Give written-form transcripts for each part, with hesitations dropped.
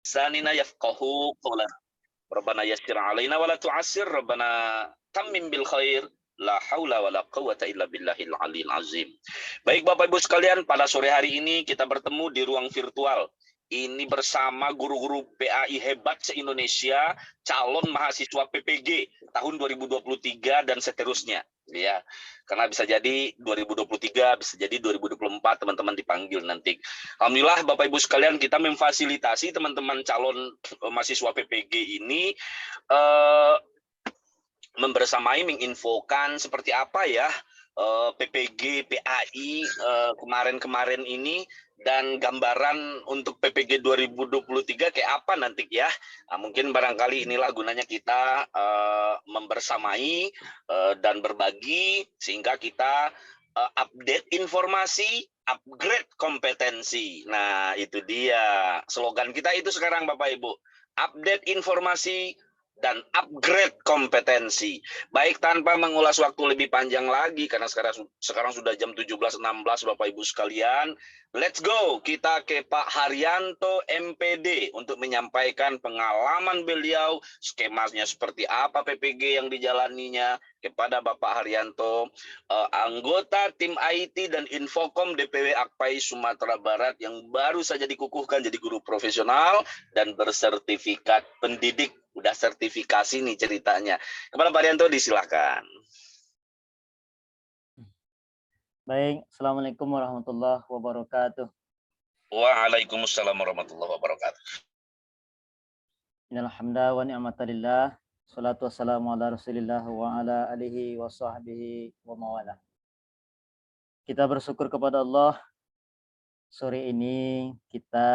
lisanina yafqahu qawlana. Rabbana yassir alaina wa la tu'assir. Rabbana tammim bil khair. La haula wa la quwata illa billahil aliyil azim. Baik Bapak Ibu sekalian, pada sore hari ini kita bertemu di ruang virtual. Ini bersama guru-guru PAI hebat se-Indonesia, calon mahasiswa PPG tahun 2023 dan seterusnya. Ya, karena bisa jadi 2023, bisa jadi 2024 teman-teman dipanggil nanti. Alhamdulillah Bapak Ibu sekalian, kita memfasilitasi teman-teman calon mahasiswa PPG ini membersamai menginfokan seperti apa ya PPG PAI kemarin-kemarin ini, dan gambaran untuk PPG 2023 kayak apa nanti ya. Nah, mungkin barangkali inilah gunanya kita membersamai dan berbagi sehingga kita update informasi, upgrade kompetensi. Nah, itu dia slogan kita itu sekarang Bapak Ibu. Update informasi dan upgrade kompetensi. Baik, tanpa mengulas waktu lebih panjang lagi karena sekarang sudah jam 17.16 Bapak Ibu sekalian. Let's go. Kita ke Pak Haryanto MPD untuk menyampaikan pengalaman beliau, skemanya seperti apa PPG yang dijalaninya kepada Bapak Haryanto, anggota tim IT dan Infokom DPW Akpai Sumatera Barat yang baru saja dikukuhkan jadi guru profesional dan bersertifikat pendidik. Udah sertifikasi nih ceritanya. Kepada Pak Haryanto disilakan. Baik, Assalamualaikum warahmatullahi wabarakatuh. Waalaikumsalam warahmatullahi wabarakatuh. Innal hamda wa ni'mata lillah, salatu wassalamu ala Rasulillah wa ala alihi wa sahbihi wa mawala. Kita bersyukur kepada Allah, sore ini kita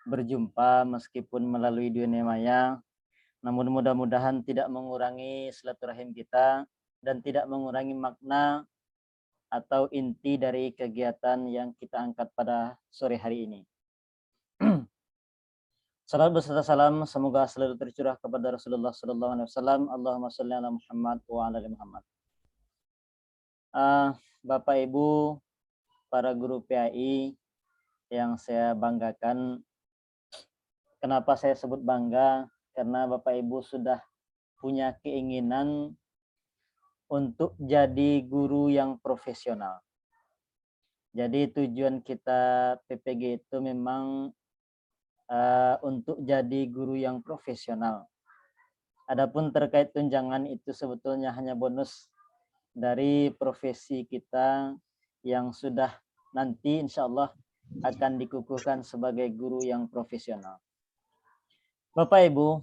berjumpa meskipun melalui dunia maya, namun mudah-mudahan tidak mengurangi silaturahim kita dan tidak mengurangi makna atau inti dari kegiatan yang kita angkat pada sore hari ini. Salam beserta salam semoga selalu tercurah kepada Rasulullah SAW. Allahumma sholli ala Muhammad wa ala ali Muhammad. Bapak Ibu, para guru PAI yang saya banggakan. Kenapa saya sebut bangga? Karena Bapak Ibu sudah punya keinginan untuk jadi guru yang profesional. Jadi tujuan kita PPG itu memang untuk jadi guru yang profesional. Adapun terkait tunjangan itu sebetulnya hanya bonus dari profesi kita yang sudah nanti insya Allah akan dikukuhkan sebagai guru yang profesional. Bapak Ibu,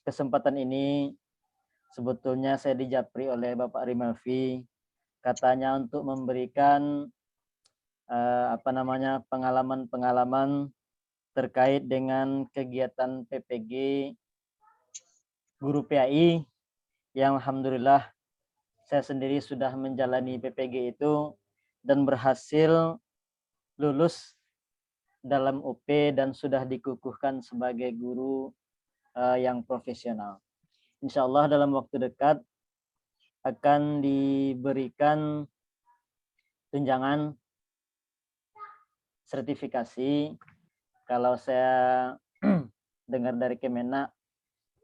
kesempatan ini sebetulnya saya dijapri oleh Bapak Rimalvi, katanya untuk memberikan pengalaman-pengalaman terkait dengan kegiatan PPG guru PAI yang alhamdulillah saya sendiri sudah menjalani PPG itu dan berhasil lulus dalam UP dan sudah dikukuhkan sebagai guru yang profesional. Insya Allah dalam waktu dekat akan diberikan tunjangan sertifikasi. Kalau saya dengar dari Kemenak,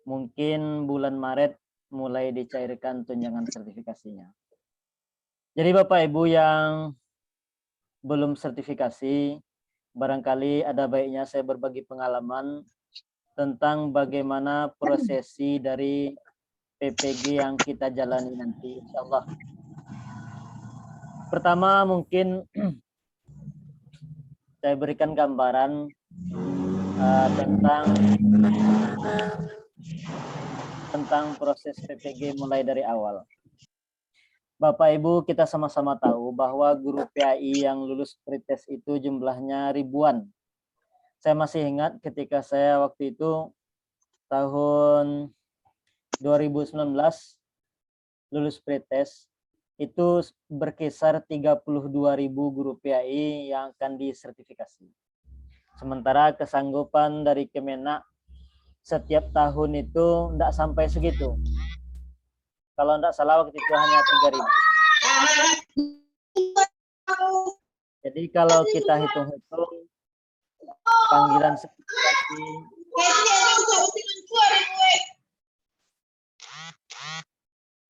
mungkin bulan Maret mulai dicairkan tunjangan sertifikasinya. Jadi Bapak Ibu yang belum sertifikasi, barangkali ada baiknya saya berbagi pengalaman tentang bagaimana prosesi dari PPG yang kita jalani nanti, insya Allah. Pertama mungkin saya berikan gambaran tentang proses PPG mulai dari awal. Bapak Ibu, kita sama-sama tahu bahwa guru PAI yang lulus pretest itu jumlahnya ribuan. Saya masih ingat ketika saya waktu itu tahun 2019 lulus pretest itu berkisar 32.000 guru PAI yang akan disertifikasi. Sementara kesanggupan dari Kemenak setiap tahun itu tidak sampai segitu. Kalau tidak salah waktu itu hanya 3.000. Jadi kalau kita hitung-hitung panggilan sertifikasi.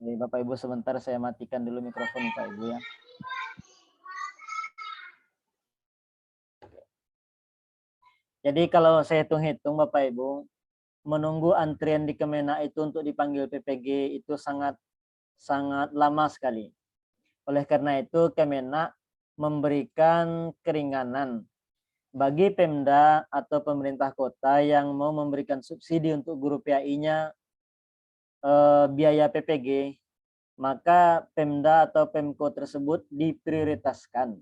Jadi Bapak Ibu sebentar saya matikan dulu mikrofon Bapak Ibu ya. Jadi kalau saya hitung-hitung Bapak Ibu, menunggu antrian di Kemenak itu untuk dipanggil PPG itu sangat lama sekali. Oleh karena itu Kemenak memberikan keringanan bagi Pemda atau pemerintah kota yang mau memberikan subsidi untuk guru PAI-nya biaya PPG, maka Pemda atau Pemko tersebut diprioritaskan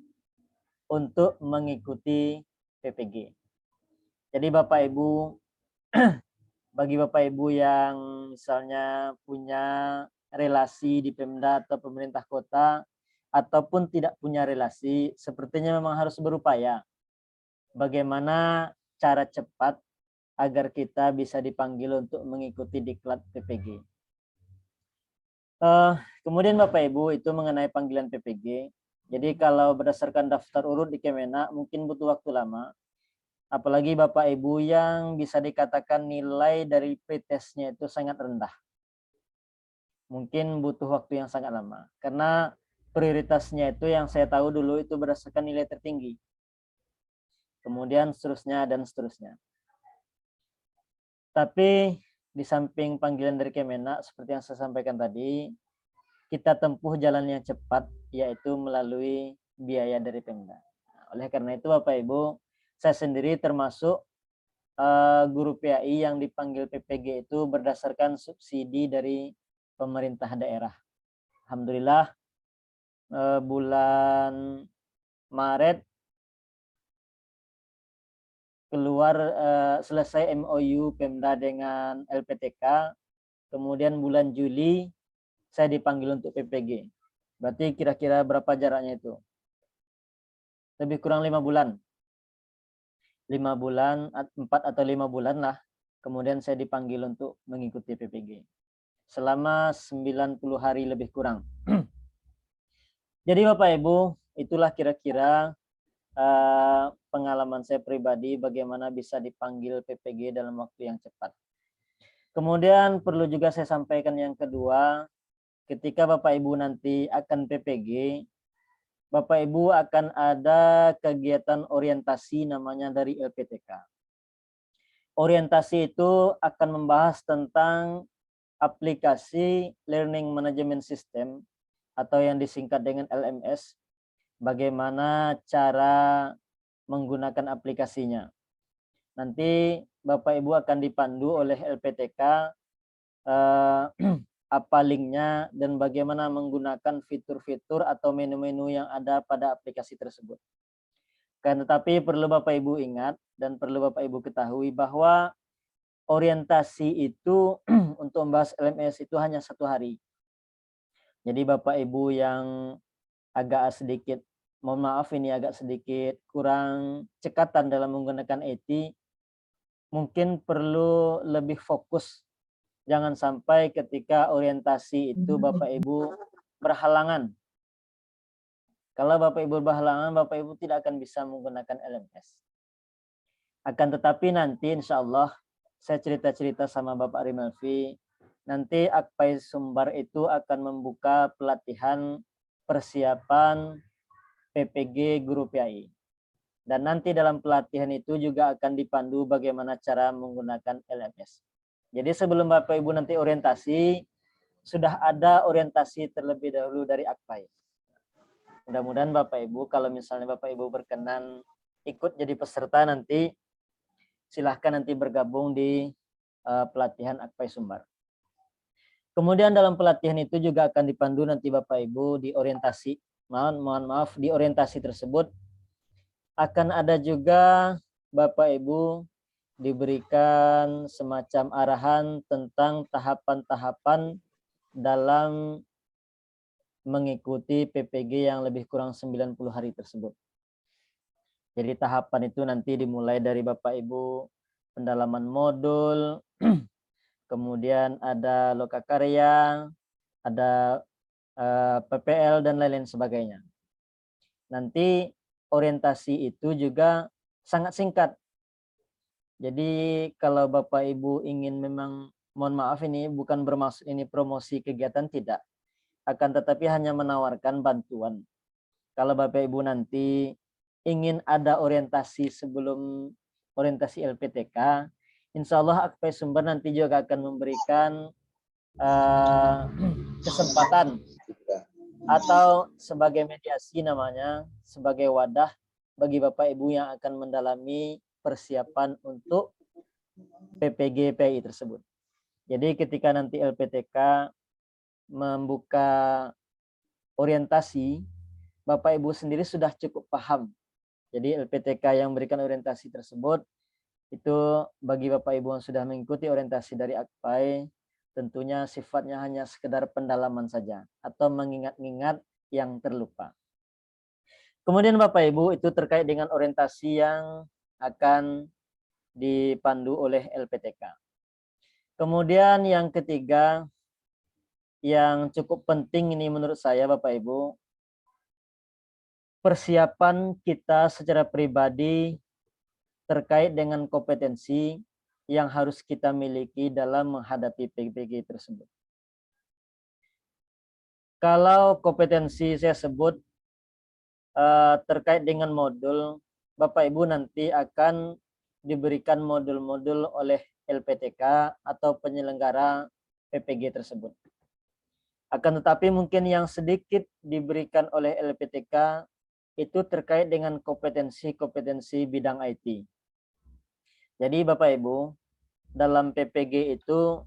untuk mengikuti PPG. Jadi Bapak Ibu, bagi Bapak Ibu yang misalnya punya relasi di Pemda atau pemerintah kota, ataupun tidak punya relasi, sepertinya memang harus berupaya bagaimana cara cepat agar kita bisa dipanggil untuk mengikuti diklat PPG. Kemudian Bapak Ibu itu mengenai panggilan PPG. Jadi kalau berdasarkan daftar urut di Kemenak mungkin butuh waktu lama. Apalagi Bapak Ibu yang bisa dikatakan nilai dari pretestnya itu sangat rendah. Mungkin butuh waktu yang sangat lama. Karena prioritasnya itu yang saya tahu dulu itu berdasarkan nilai tertinggi. Kemudian seterusnya dan seterusnya. Tapi di samping panggilan dari Kemenak, seperti yang saya sampaikan tadi, kita tempuh jalan yang cepat, yaitu melalui biaya dari Pemda. Oleh karena itu Bapak Ibu, saya sendiri termasuk guru PAI yang dipanggil PPG itu berdasarkan subsidi dari pemerintah daerah. Alhamdulillah bulan Maret keluar selesai MOU Pemda dengan LPTK, kemudian bulan Juli saya dipanggil untuk PPG. Berarti kira-kira berapa jaraknya itu? Lebih kurang 5 bulan. 5 bulan, 4 atau 5 bulan lah. Kemudian saya dipanggil untuk mengikuti PPG. Selama 90 hari lebih kurang. Jadi Bapak Ibu, itulah kira-kira pengalaman saya pribadi bagaimana bisa dipanggil PPG dalam waktu yang cepat. Kemudian perlu juga saya sampaikan yang kedua, ketika Bapak Ibu nanti akan PPG, Bapak Ibu akan ada kegiatan orientasi namanya dari LPTK. Orientasi itu akan membahas tentang aplikasi Learning Management System atau yang disingkat dengan LMS, bagaimana cara menggunakan aplikasinya. Nanti Bapak Ibu akan dipandu oleh LPTK apa linknya dan bagaimana menggunakan fitur-fitur atau menu-menu yang ada pada aplikasi tersebut. Tetapi perlu Bapak Ibu ingat dan perlu Bapak Ibu ketahui bahwa orientasi itu untuk membahas LMS itu hanya 1 hari. Jadi Bapak Ibu yang agak sedikit, mohon maaf ini agak sedikit kurang cekatan dalam menggunakan IT, mungkin perlu lebih fokus. Jangan sampai ketika orientasi itu Bapak Ibu berhalangan. Kalau Bapak Ibu berhalangan, Bapak Ibu tidak akan bisa menggunakan LMS. Akan tetapi nanti insya Allah saya cerita-cerita sama Bapak Rimelvi, nanti Akpai Sumbar itu akan membuka pelatihan persiapan PPG Guru PAI. Dan nanti dalam pelatihan itu juga akan dipandu bagaimana cara menggunakan LMS. Jadi sebelum Bapak Ibu nanti orientasi, sudah ada orientasi terlebih dahulu dari Akpai. Mudah-mudahan Bapak Ibu, kalau misalnya Bapak Ibu berkenan ikut jadi peserta nanti, silahkan nanti bergabung di pelatihan Akpai Sumbar. Kemudian dalam pelatihan itu juga akan dipandu nanti Bapak Ibu di orientasi. Mohon maaf, di orientasi tersebut akan ada juga Bapak Ibu diberikan semacam arahan tentang tahapan-tahapan dalam mengikuti PPG yang lebih kurang 90 hari tersebut. Jadi tahapan itu nanti dimulai dari Bapak Ibu pendalaman modul, kemudian ada lokakarya, ada PPL dan lain-lain sebagainya. Nanti orientasi itu juga sangat singkat. Jadi kalau Bapak Ibu ingin memang, mohon maaf ini bukan bermaksud ini promosi kegiatan, tidak. Akan tetapi hanya menawarkan bantuan. Kalau Bapak Ibu nanti ingin ada orientasi sebelum orientasi LPTK, insya Allah AKP Sumber nanti juga akan memberikan kesempatan atau sebagai mediasi namanya, sebagai wadah bagi Bapak Ibu yang akan mendalami persiapan untuk PPG PI tersebut. Jadi ketika nanti LPTK membuka orientasi, Bapak Ibu sendiri sudah cukup paham. Jadi LPTK yang memberikan orientasi tersebut itu bagi Bapak Ibu yang sudah mengikuti orientasi dari AKPAI, tentunya sifatnya hanya sekedar pendalaman saja atau mengingat-ingat yang terlupa. Kemudian Bapak Ibu itu terkait dengan orientasi yang akan dipandu oleh LPTK. Kemudian yang ketiga yang cukup penting ini menurut saya Bapak Ibu, persiapan kita secara pribadi terkait dengan kompetensi yang harus kita miliki dalam menghadapi PPG tersebut. Kalau kompetensi saya sebut terkait dengan modul, Bapak Ibu nanti akan diberikan modul-modul oleh LPTK atau penyelenggara PPG tersebut. Akan tetapi mungkin yang sedikit diberikan oleh LPTK itu terkait dengan kompetensi-kompetensi bidang IT. Jadi Bapak Ibu, dalam PPG itu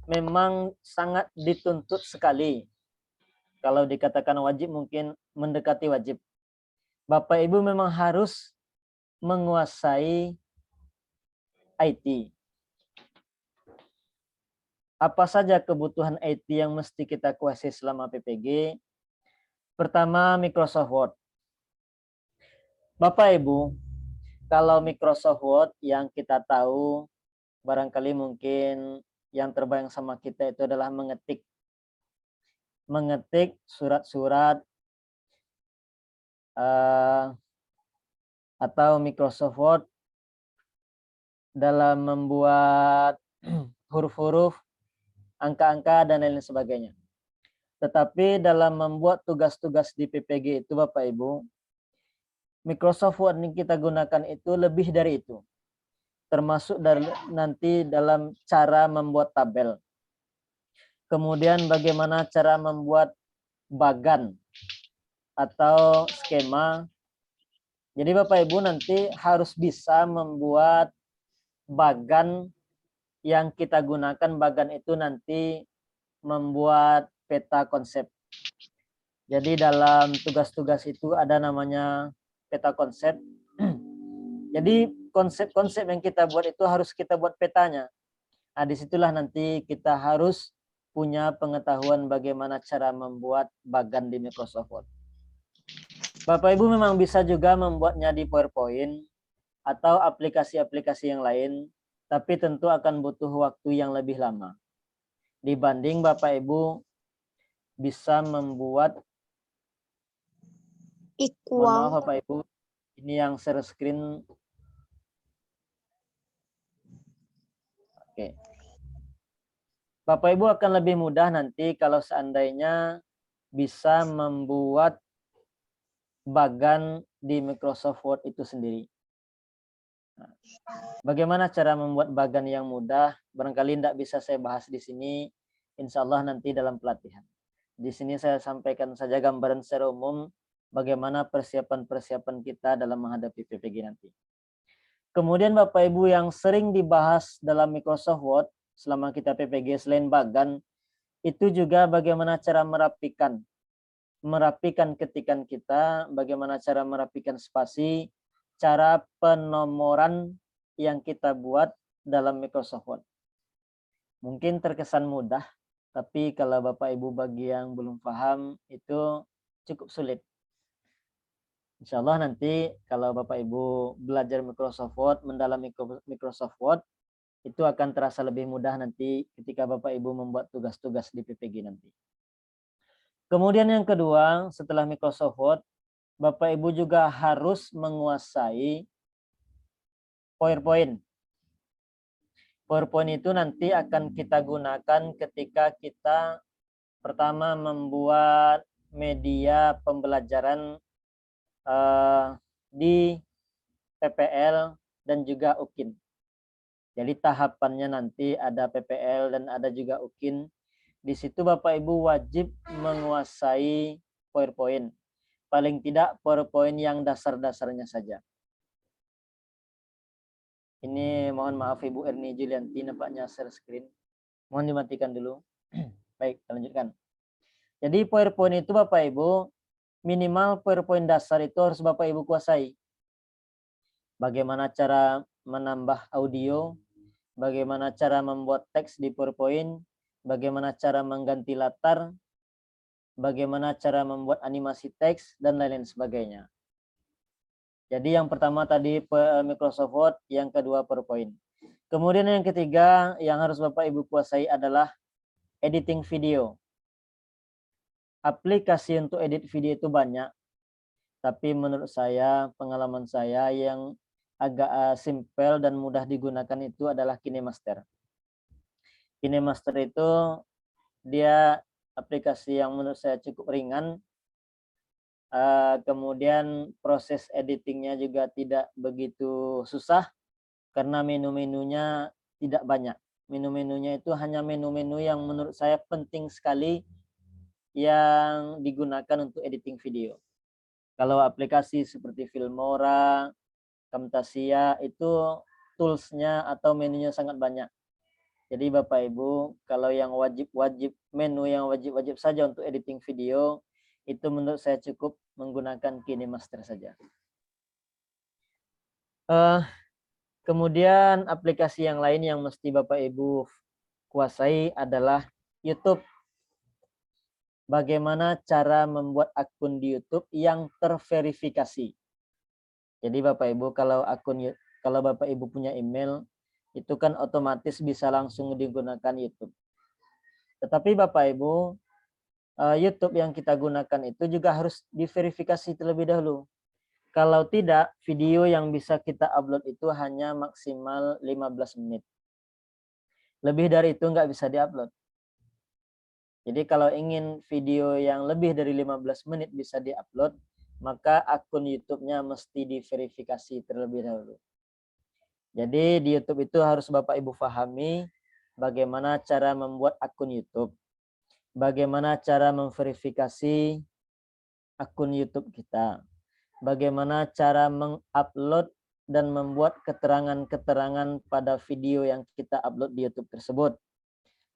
memang sangat dituntut sekali. Kalau dikatakan wajib mungkin mendekati wajib. Bapak Ibu memang harus menguasai IT. Apa saja kebutuhan IT yang mesti kita kuasai selama PPG? Pertama, Microsoft Word. Bapak Ibu, kalau Microsoft Word yang kita tahu, barangkali mungkin yang terbayang sama kita itu adalah mengetik surat-surat atau Microsoft Word dalam membuat huruf-huruf, angka-angka, dan lain sebagainya. Tetapi dalam membuat tugas-tugas di PPG itu Bapak Ibu, Microsoft Word yang kita gunakan itu lebih dari itu. Termasuk nanti dalam cara membuat tabel. Kemudian bagaimana cara membuat bagan atau skema. Jadi Bapak Ibu nanti harus bisa membuat bagan yang kita gunakan. Bagan itu nanti membuat peta konsep. Jadi dalam tugas-tugas itu ada namanya peta konsep. Jadi konsep-konsep yang kita buat itu harus kita buat petanya. Nah, disitulah nanti kita harus punya pengetahuan bagaimana cara membuat bagan di Microsoft Word. Bapak Ibu memang bisa juga membuatnya di PowerPoint atau aplikasi-aplikasi yang lain, tapi tentu akan butuh waktu yang lebih lama. Dibanding Bapak Ibu bisa membuat, mohon maaf Bapak Ibu, ini yang share screen. Oke. Bapak Ibu akan lebih mudah nanti kalau seandainya bisa membuat bagan di Microsoft Word itu sendiri. Nah, bagaimana cara membuat bagan yang mudah? Barangkali tidak bisa saya bahas di sini. Insya Allah nanti dalam pelatihan. Di sini saya sampaikan saja gambaran secara umum bagaimana persiapan-persiapan kita dalam menghadapi PPG nanti. Kemudian Bapak Ibu yang sering dibahas dalam Microsoft Word selama kita PPG selain bagan, itu juga bagaimana cara merapikan ketikan kita, bagaimana cara merapikan spasi, cara penomoran yang kita buat dalam Microsoft Word. Mungkin terkesan mudah, tapi kalau Bapak Ibu bagi yang belum paham itu cukup sulit. Insya Allah nanti kalau Bapak Ibu belajar Microsoft Word, mendalami Microsoft Word, itu akan terasa lebih mudah nanti ketika Bapak Ibu membuat tugas-tugas di PPG nanti. Kemudian yang kedua, setelah Microsoft Word, Bapak Ibu juga harus menguasai PowerPoint. PowerPoint itu nanti akan kita gunakan ketika kita pertama membuat media pembelajaran di PPL dan juga UKIN. Jadi tahapannya nanti ada PPL dan ada juga UKIN. Di situ Bapak Ibu wajib menguasai PowerPoint. Paling tidak PowerPoint yang dasar-dasarnya saja. Ini mohon maaf Ibu Erni Julianti nampaknya share screen. Mohon dimatikan dulu. Baik, kita lanjutkan. Jadi PowerPoint itu Bapak Ibu, minimal PowerPoint dasar itu harus Bapak Ibu kuasai. Bagaimana cara menambah audio, bagaimana cara membuat teks di PowerPoint, bagaimana cara mengganti latar, bagaimana cara membuat animasi teks, dan lain-lain sebagainya. Jadi yang pertama tadi Microsoft Word, yang kedua PowerPoint. Kemudian yang ketiga yang harus Bapak Ibu kuasai adalah editing video. Aplikasi untuk edit video itu banyak, tapi menurut saya, pengalaman saya yang agak simpel dan mudah digunakan itu adalah KineMaster. KineMaster itu dia aplikasi yang menurut saya cukup ringan. Kemudian proses editingnya juga tidak begitu susah karena menu-menunya tidak banyak. Menu-menunya itu hanya menu-menu yang menurut saya penting sekali yang digunakan untuk editing video. Kalau aplikasi seperti Filmora, Camtasia itu toolsnya atau menunya sangat banyak. Jadi Bapak Ibu, kalau yang wajib-wajib, menu yang wajib-wajib saja untuk editing video, itu menurut saya cukup menggunakan KineMaster saja. Kemudian aplikasi yang lain yang mesti Bapak Ibu kuasai adalah YouTube. Bagaimana cara membuat akun di YouTube yang terverifikasi. Jadi Bapak Ibu kalau Bapak Ibu punya email itu kan otomatis bisa langsung digunakan YouTube. Tetapi Bapak Ibu YouTube yang kita gunakan itu juga harus diverifikasi terlebih dahulu. Kalau tidak, video yang bisa kita upload itu hanya maksimal 15 menit. Lebih dari itu nggak bisa diupload. Jadi kalau ingin video yang lebih dari 15 menit bisa diupload, maka akun YouTube-nya mesti diverifikasi terlebih dahulu. Jadi di YouTube itu harus Bapak Ibu pahami bagaimana cara membuat akun YouTube. Bagaimana cara memverifikasi akun YouTube kita. Bagaimana cara mengupload dan membuat keterangan-keterangan pada video yang kita upload di YouTube tersebut.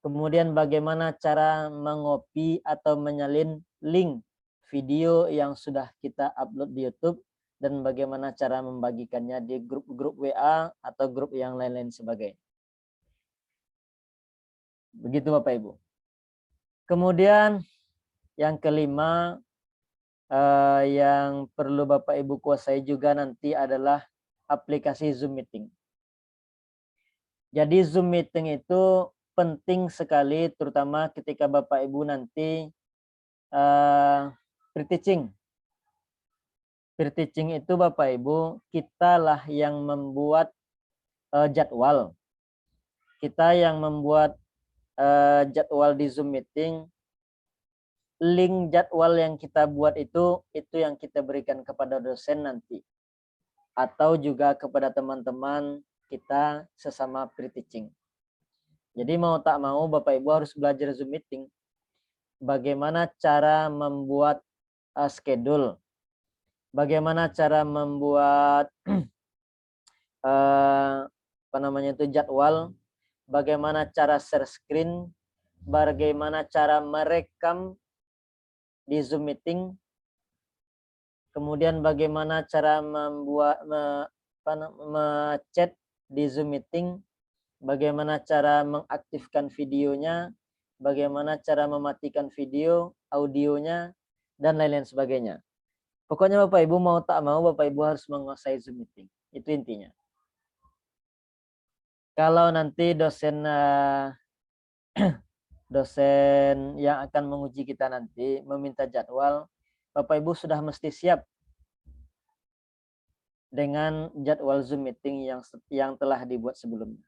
Kemudian bagaimana cara mengopi atau menyalin link video yang sudah kita upload di YouTube dan bagaimana cara membagikannya di grup-grup WA atau grup yang lain-lain sebagainya. Begitu Bapak Ibu. Kemudian yang kelima yang perlu Bapak Ibu kuasai juga nanti adalah aplikasi Zoom Meeting. Jadi Zoom Meeting itu penting sekali terutama ketika Bapak Ibu nanti pre-teaching. Pre-teaching itu Bapak Ibu, kitalah yang membuat jadwal. Kita yang membuat jadwal di Zoom Meeting. Link jadwal yang kita buat itu yang kita berikan kepada dosen nanti. Atau juga kepada teman-teman kita sesama pre-teaching. Jadi mau tak mau Bapak Ibu harus belajar Zoom Meeting. Bagaimana cara membuat schedule. Bagaimana cara membuat jadwal. Bagaimana cara share screen. Bagaimana cara merekam di Zoom Meeting. Kemudian bagaimana cara membuat chat di Zoom Meeting, bagaimana cara mengaktifkan videonya, bagaimana cara mematikan video, audionya, dan lain-lain sebagainya. Pokoknya Bapak Ibu mau tak mau Bapak Ibu harus menguasai Zoom Meeting. Itu intinya. Kalau nanti dosen yang akan menguji kita nanti meminta jadwal, Bapak Ibu sudah mesti siap dengan jadwal Zoom Meeting yang telah dibuat sebelumnya.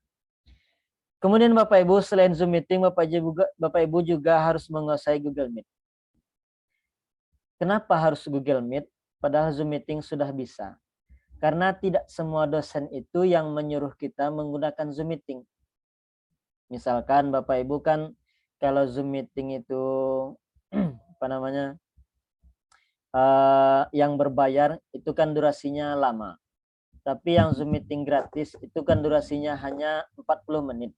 Kemudian Bapak Ibu, selain Zoom meeting, Bapak Ibu juga harus menguasai Google Meet. Kenapa harus Google Meet? Padahal Zoom meeting sudah bisa. Karena tidak semua dosen itu yang menyuruh kita menggunakan Zoom meeting. Misalkan Bapak Ibu kan kalau Zoom meeting itu apa namanya yang berbayar itu kan durasinya lama. Tapi yang Zoom meeting gratis itu kan durasinya hanya 40 menit.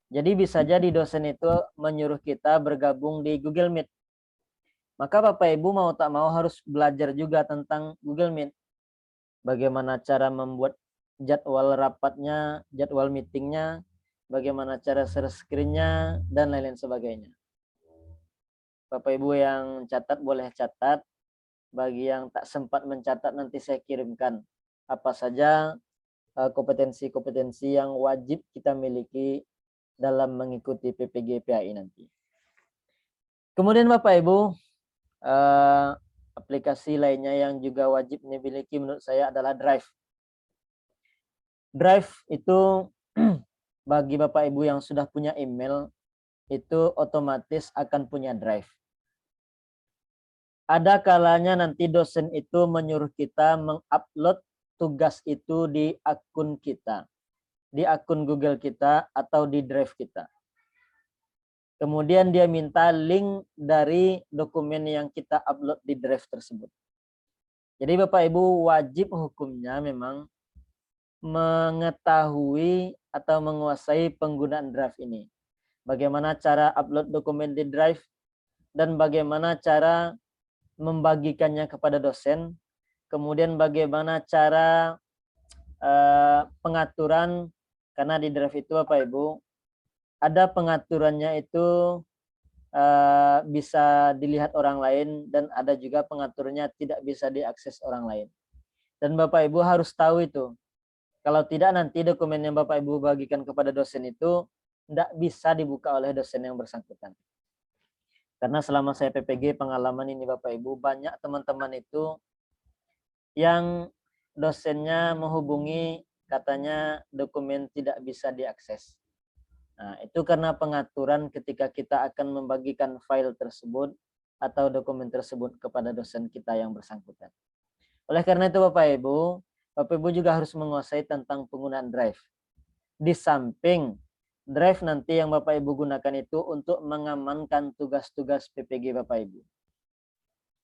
Jadi bisa jadi dosen itu menyuruh kita bergabung di Google Meet. Maka Bapak Ibu mau tak mau harus belajar juga tentang Google Meet. Bagaimana cara membuat jadwal rapatnya, jadwal meetingnya, bagaimana cara share screen-nya, dan lain-lain sebagainya. Bapak Ibu yang catat boleh catat. Bagi yang tak sempat mencatat nanti saya kirimkan apa saja kompetensi-kompetensi yang wajib kita miliki dalam mengikuti PPG PAI nanti. Kemudian Bapak Ibu, aplikasi lainnya yang juga wajib dimiliki menurut saya adalah Drive. Drive itu bagi Bapak Ibu yang sudah punya email, itu otomatis akan punya Drive. Ada kalanya nanti dosen itu menyuruh kita mengupload tugas itu di akun kita, di akun Google kita atau di Drive kita. Kemudian dia minta link dari dokumen yang kita upload di Drive tersebut. Jadi Bapak Ibu wajib hukumnya memang mengetahui atau menguasai penggunaan Drive ini. Bagaimana cara upload dokumen di Drive dan bagaimana cara membagikannya kepada dosen, kemudian bagaimana cara pengaturan, karena di Drive itu Bapak Ibu ada pengaturannya itu bisa dilihat orang lain dan ada juga pengaturannya tidak bisa diakses orang lain. Dan Bapak Ibu harus tahu itu. Kalau tidak nanti dokumen yang Bapak Ibu bagikan kepada dosen itu tidak bisa dibuka oleh dosen yang bersangkutan. Karena selama saya PPG pengalaman ini Bapak Ibu, banyak teman-teman itu yang dosennya menghubungi katanya dokumen tidak bisa diakses. Nah, itu karena pengaturan ketika kita akan membagikan file tersebut atau dokumen tersebut kepada dosen kita yang bersangkutan. Oleh karena itu Bapak Ibu juga harus menguasai tentang penggunaan Drive. Di samping Drive nanti yang Bapak Ibu gunakan itu untuk mengamankan tugas-tugas PPG Bapak Ibu.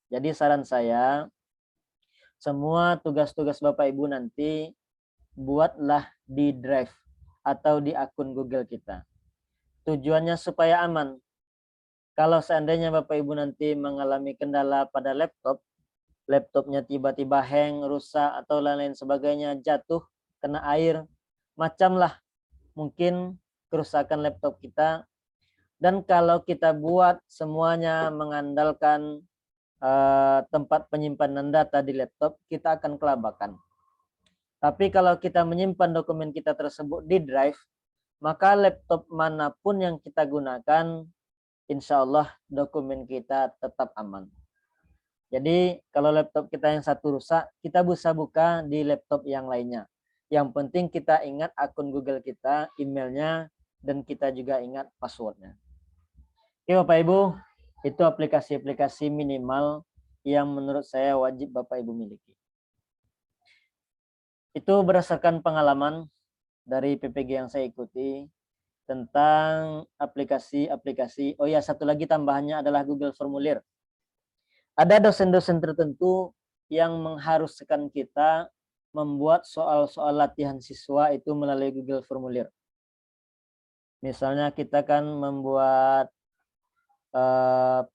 Jadi saran saya, semua tugas-tugas Bapak Ibu nanti buatlah di Drive atau di akun Google kita. Tujuannya supaya aman. Kalau seandainya Bapak Ibu nanti mengalami kendala pada laptopnya tiba-tiba hang, rusak, atau lain-lain sebagainya, jatuh, kena air, macamlah mungkin kerusakan laptop kita. Dan kalau kita buat semuanya mengandalkan tempat penyimpanan data di laptop, kita akan kelabakan. Tapi kalau kita menyimpan dokumen kita tersebut di Drive, maka laptop manapun yang kita gunakan, insya Allah dokumen kita tetap aman. Jadi kalau laptop kita yang satu rusak, kita bisa buka di laptop yang lainnya. Yang penting kita ingat akun Google kita, emailnya, dan kita juga ingat passwordnya. Oke Bapak Ibu, itu aplikasi-aplikasi minimal yang menurut saya wajib Bapak Ibu miliki. Itu berdasarkan pengalaman dari PPG yang saya ikuti tentang aplikasi-aplikasi. Oh ya, satu lagi tambahannya adalah Google Formulir. Ada dosen-dosen tertentu yang mengharuskan kita membuat soal-soal latihan siswa itu melalui Google Formulir. Misalnya kita kan membuat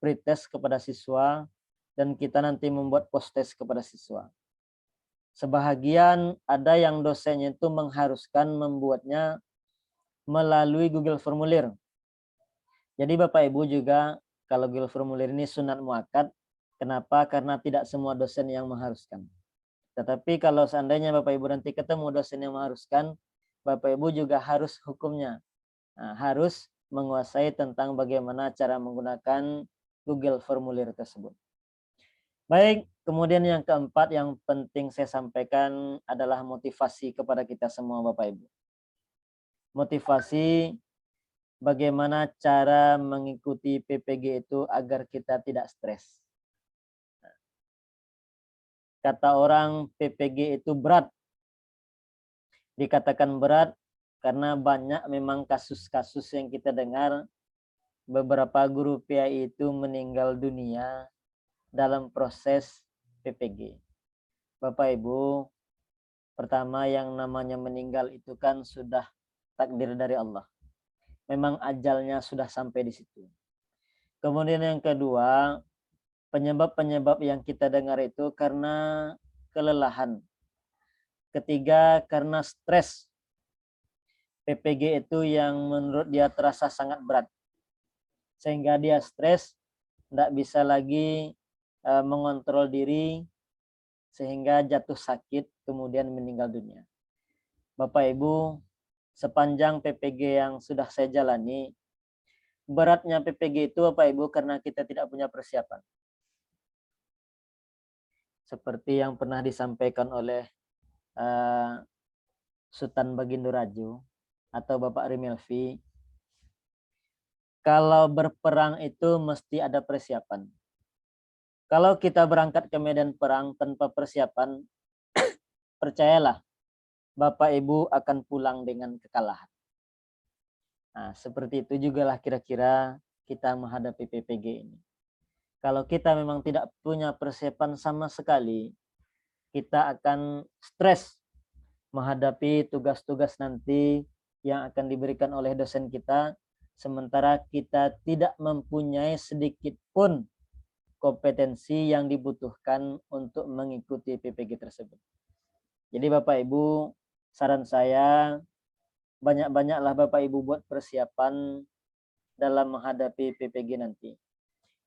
pretest kepada siswa dan kita nanti membuat post-test kepada siswa. Sebahagian ada yang dosennya itu mengharuskan membuatnya melalui Google Formulir. Jadi Bapak Ibu juga kalau Google Formulir ini sunat muakkad. Kenapa? Karena tidak semua dosen yang mengharuskan. Tetapi kalau seandainya Bapak Ibu nanti ketemu dosen yang mengharuskan, Bapak Ibu juga harus hukumnya. Nah, harus menguasai tentang bagaimana cara menggunakan Google Formulir tersebut. Baik, kemudian yang keempat yang penting saya sampaikan adalah motivasi kepada kita semua Bapak Ibu. motivasi bagaimana cara mengikuti PPG itu agar kita tidak stres. Kata orang PPG itu berat. Dikatakan berat karena banyak memang kasus-kasus yang kita dengar, beberapa guru PAI itu meninggal dunia dalam proses PPG. Bapak Ibu, pertama yang namanya meninggal itu kan sudah takdir dari Allah. Memang ajalnya sudah sampai di situ. Kemudian yang kedua, penyebab-penyebab yang kita dengar itu karena kelelahan. Ketiga, karena stres. PPG itu yang menurut dia terasa sangat berat. Sehingga dia stres, tidak bisa lagi mengontrol diri, sehingga jatuh sakit, kemudian meninggal dunia. Bapak Ibu, sepanjang PPG yang sudah saya jalani, beratnya PPG itu Bapak Ibu karena kita tidak punya persiapan. Seperti yang pernah disampaikan oleh Sultan Bagindo Rajo atau Bapak Rimelvi, kalau berperang itu mesti ada persiapan. Kalau kita berangkat ke medan perang tanpa persiapan, percayalah, Bapak Ibu akan pulang dengan kekalahan. Nah, seperti itu juga lah kira-kira kita menghadapi PPG ini. Kalau kita memang tidak punya persiapan sama sekali, kita akan stres menghadapi tugas-tugas nanti yang akan diberikan oleh dosen kita, sementara kita tidak mempunyai sedikit pun kompetensi yang dibutuhkan untuk mengikuti PPG tersebut. Jadi Bapak Ibu, saran saya, banyak-banyaklah Bapak Ibu buat persiapan dalam menghadapi PPG nanti.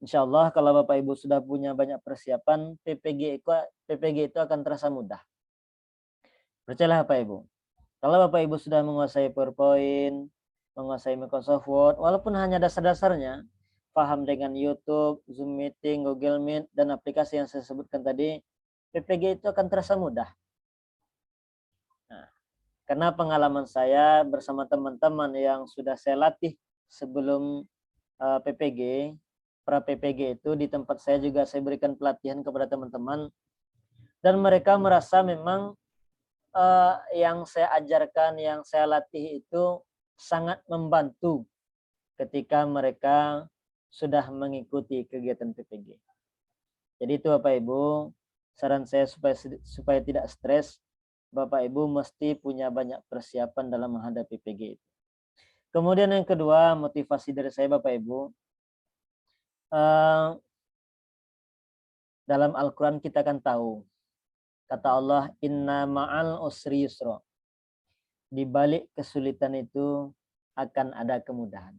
Insya Allah kalau Bapak Ibu sudah punya banyak persiapan, PPG itu akan terasa mudah. Percayalah Bapak Ibu. Kalau Bapak Ibu sudah menguasai PowerPoint, menguasai Microsoft Word, walaupun hanya dasar-dasarnya, paham dengan YouTube, Zoom Meeting, Google Meet, dan aplikasi yang saya sebutkan tadi, PPG itu akan terasa mudah. Nah, karena pengalaman saya bersama teman-teman yang sudah saya latih sebelum PPG, pra PPG itu di tempat saya juga saya berikan pelatihan kepada teman-teman, dan mereka merasa memang yang saya ajarkan, yang saya latih itu sangat membantu ketika mereka sudah mengikuti kegiatan PPG. Jadi itu Bapak Ibu, saran saya supaya tidak stres, Bapak Ibu mesti punya banyak persiapan dalam menghadapi PPG itu. Kemudian yang kedua, motivasi dari saya Bapak Ibu, dalam Al-Quran kita kan tahu, kata Allah, inna ma'al usri yusra. Di balik kesulitan itu akan ada kemudahan.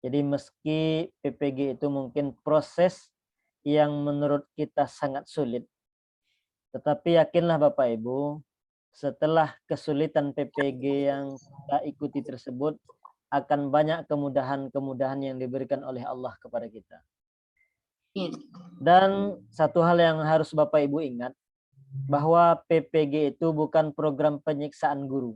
Jadi meski PPG itu mungkin proses yang menurut kita sangat sulit, tetapi yakinlah Bapak Ibu, setelah kesulitan PPG yang kita ikuti tersebut, akan banyak kemudahan-kemudahan yang diberikan oleh Allah kepada kita. Dan satu hal yang harus Bapak Ibu ingat, bahwa PPG itu bukan program penyiksaan guru.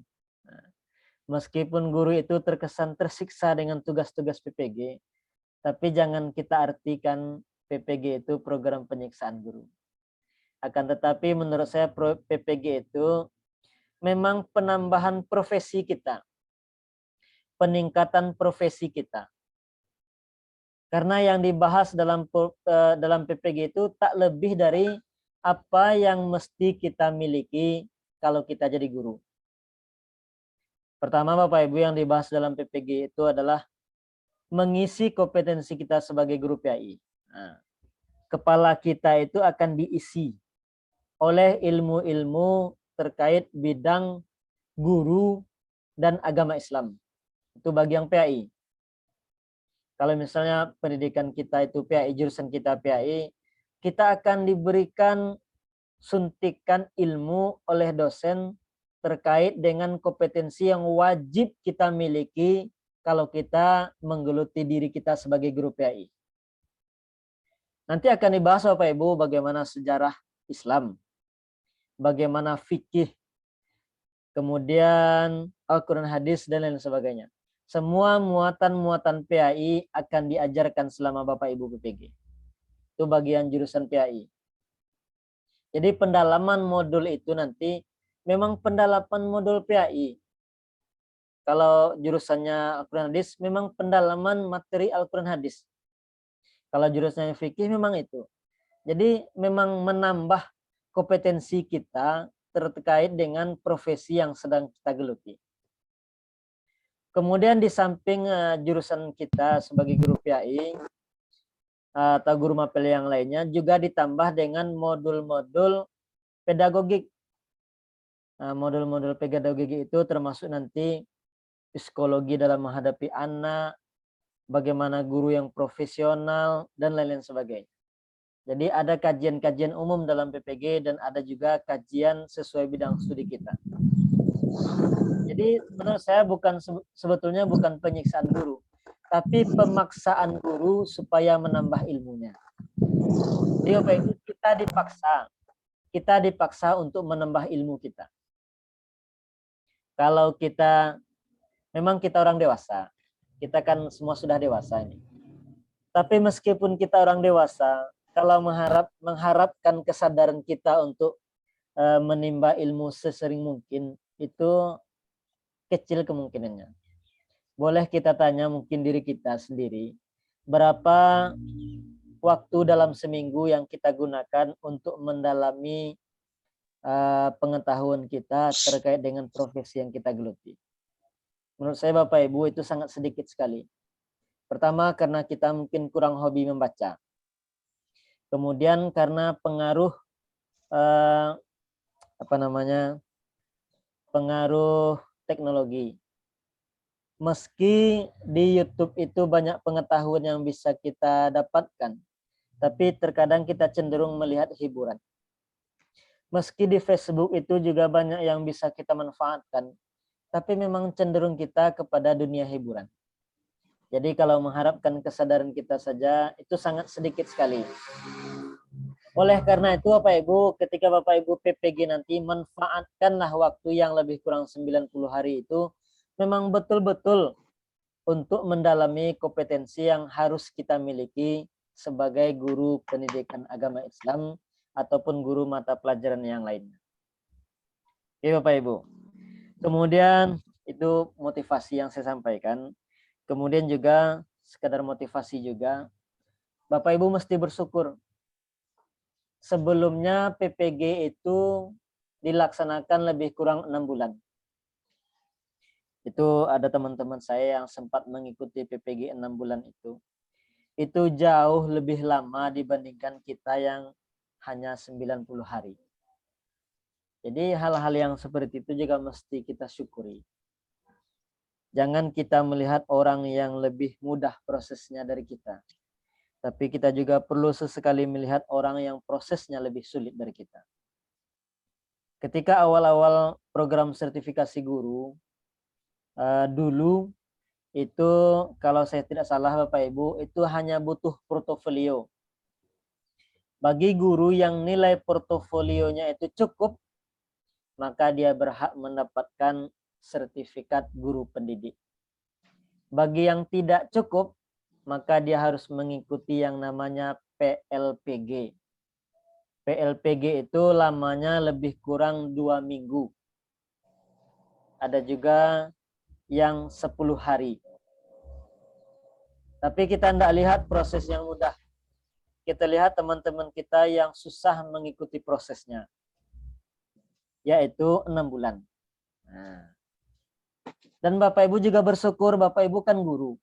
Meskipun guru itu terkesan tersiksa dengan tugas-tugas PPG, tapi jangan kita artikan PPG itu program penyiksaan guru. Akan tetapi menurut saya PPG itu memang penambahan profesi kita, peningkatan profesi kita. Karena yang dibahas dalam PPG itu tak lebih dari apa yang mesti kita miliki kalau kita jadi guru. Pertama Bapak Ibu, yang dibahas dalam PPG itu adalah mengisi kompetensi kita sebagai guru PAI. Nah, kepala kita itu akan diisi oleh ilmu-ilmu terkait bidang guru dan agama Islam. Itu bagi yang PAI. Kalau misalnya pendidikan kita itu PAI, jurusan kita PAI, kita akan diberikan suntikan ilmu oleh dosen terkait dengan kompetensi yang wajib kita miliki kalau kita menggeluti diri kita sebagai guru PAI. Nanti akan dibahas Bapak Ibu bagaimana sejarah Islam, bagaimana fikih, kemudian Al-Quran hadis, dan lain sebagainya. Semua muatan-muatan PAI akan diajarkan selama Bapak Ibu PPG. Itu bagian jurusan PAI. Jadi pendalaman modul itu nanti memang pendalaman modul PAI. Kalau jurusannya Al-Quran hadis, memang pendalaman materi Al-Quran hadis. Kalau jurusannya fikih memang itu. Jadi memang menambah kompetensi kita terkait dengan profesi yang sedang kita geluti. Kemudian di samping jurusan kita sebagai guru PAI atau guru mapel yang lainnya juga ditambah dengan modul-modul pedagogik. Modul-modul pedagogik itu termasuk nanti psikologi dalam menghadapi anak, bagaimana guru yang profesional, dan lain-lain sebagainya. Jadi ada kajian-kajian umum dalam PPG dan ada juga kajian sesuai bidang studi kita. Jadi menurut saya sebetulnya bukan penyiksaan guru, tapi pemaksaan guru supaya menambah ilmunya. Jadi apa itu? Kita dipaksa untuk menambah ilmu kita. Kalau memang kita orang dewasa, kita kan semua sudah dewasa ini. Tapi meskipun kita orang dewasa, kalau mengharapkan kesadaran kita untuk menimba ilmu sesering mungkin, itu kecil kemungkinannya. Boleh kita tanya mungkin diri kita sendiri, berapa waktu dalam seminggu yang kita gunakan untuk mendalami pengetahuan kita terkait dengan profesi yang kita geluti. Menurut saya Bapak Ibu itu sangat sedikit sekali. Pertama karena kita mungkin kurang hobi membaca. Kemudian karena pengaruh pengaruh teknologi. Meski di YouTube itu banyak pengetahuan yang bisa kita dapatkan, tapi terkadang kita cenderung melihat hiburan. Meski di Facebook itu juga banyak yang bisa kita manfaatkan, tapi memang cenderung kita kepada dunia hiburan. Jadi kalau mengharapkan kesadaran kita saja, itu sangat sedikit sekali. Oleh karena itu Bapak Ibu, ketika Bapak Ibu PPG nanti, manfaatkanlah waktu yang lebih kurang 90 hari itu memang betul-betul untuk mendalami kompetensi yang harus kita miliki sebagai guru pendidikan agama Islam ataupun guru mata pelajaran yang lainnya. Oke Bapak Ibu. Kemudian itu motivasi yang saya sampaikan. Kemudian juga sekadar motivasi juga, Bapak Ibu mesti bersyukur. Sebelumnya PPG itu dilaksanakan lebih kurang 6 bulan. Itu ada teman-teman saya yang sempat mengikuti PPG 6 bulan itu. Itu jauh lebih lama dibandingkan kita yang hanya 90 hari. Jadi hal-hal yang seperti itu juga mesti kita syukuri. Jangan kita melihat orang yang lebih mudah prosesnya dari kita. Tapi kita juga perlu sesekali melihat orang yang prosesnya lebih sulit dari kita. Ketika awal-awal program sertifikasi guru, dulu itu kalau saya tidak salah Bapak Ibu, itu hanya butuh portofolio. Bagi guru yang nilai portofolionya itu cukup, maka dia berhak mendapatkan sertifikat guru pendidik. Bagi yang tidak cukup, maka dia harus mengikuti yang namanya PLPG. PLPG itu lamanya lebih kurang 2 minggu. Ada juga yang 10 hari. Tapi kita tidak lihat proses yang mudah. Kita lihat teman-teman kita yang susah mengikuti prosesnya. Yaitu 6 bulan. Nah. Dan Bapak Ibu juga bersyukur, Bapak Ibu kan guru.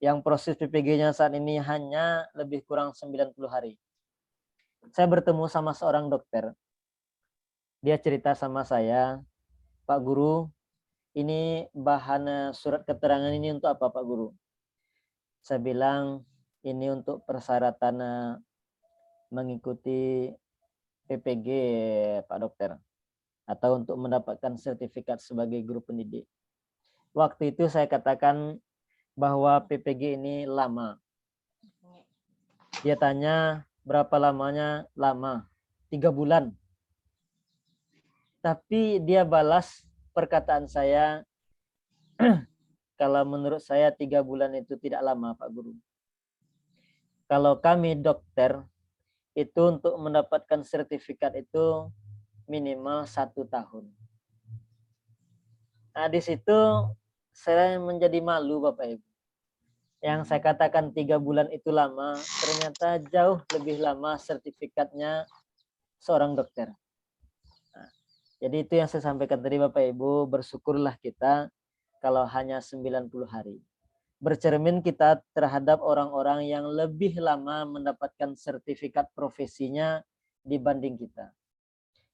Yang proses PPG-nya saat ini hanya lebih kurang 90 hari. Saya bertemu sama seorang dokter. Dia cerita sama saya, Pak Guru, ini bahan surat keterangan ini untuk apa Pak Guru? Saya bilang ini untuk persyaratan mengikuti PPG Pak Dokter. Atau untuk mendapatkan sertifikat sebagai guru pendidik. Waktu itu saya katakan bahwa PPG ini lama. Dia tanya berapa lamanya? Lama. 3 bulan. Tapi dia balas perkataan saya, kalau menurut saya 3 bulan itu tidak lama, Pak Guru. Kalau kami dokter, itu untuk mendapatkan sertifikat itu minimal 1 tahun. Nah, di situ saya menjadi malu, Bapak Ibu. Yang saya katakan 3 bulan itu lama, ternyata jauh lebih lama sertifikatnya seorang dokter. Nah, jadi itu yang saya sampaikan tadi, Bapak Ibu, bersyukurlah kita kalau hanya 90 hari. Bercermin kita terhadap orang-orang yang lebih lama mendapatkan sertifikat profesinya dibanding kita.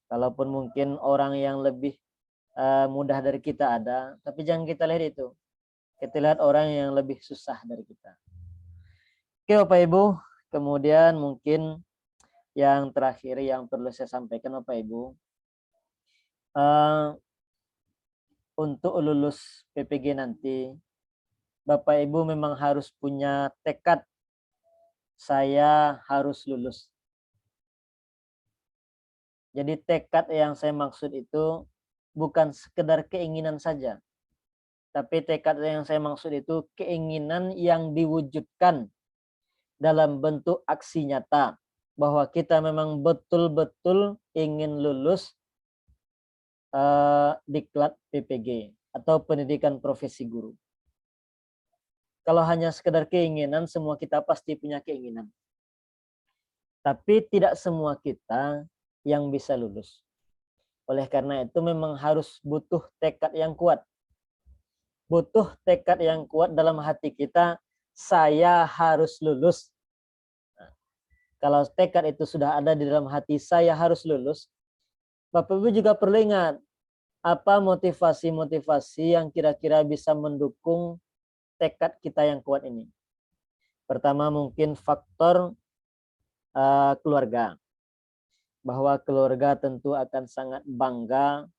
Kalaupun mungkin orang yang lebih mudah dari kita ada, tapi jangan kita lihat itu. Kita lihat orang yang lebih susah dari kita. Oke, Bapak Ibu, kemudian mungkin yang terakhir yang perlu saya sampaikan, Bapak Ibu, untuk lulus PPG nanti, Bapak Ibu memang harus punya tekad, saya harus lulus. Jadi tekad yang saya maksud itu bukan sekedar keinginan saja. Tapi tekad yang saya maksud itu keinginan yang diwujudkan dalam bentuk aksi nyata. Bahwa kita memang betul-betul ingin lulus diklat PPG atau pendidikan profesi guru. Kalau hanya sekedar keinginan, semua kita pasti punya keinginan. Tapi tidak semua kita yang bisa lulus. Oleh karena itu memang harus butuh tekad yang kuat. Butuh tekad yang kuat dalam hati kita, saya harus lulus. Nah, kalau tekad itu sudah ada di dalam hati, saya harus lulus, Bapak Ibu juga perlu ingat, apa motivasi-motivasi yang kira-kira bisa mendukung tekad kita yang kuat ini. Pertama mungkin faktor keluarga. Bahwa keluarga tentu akan sangat bangga,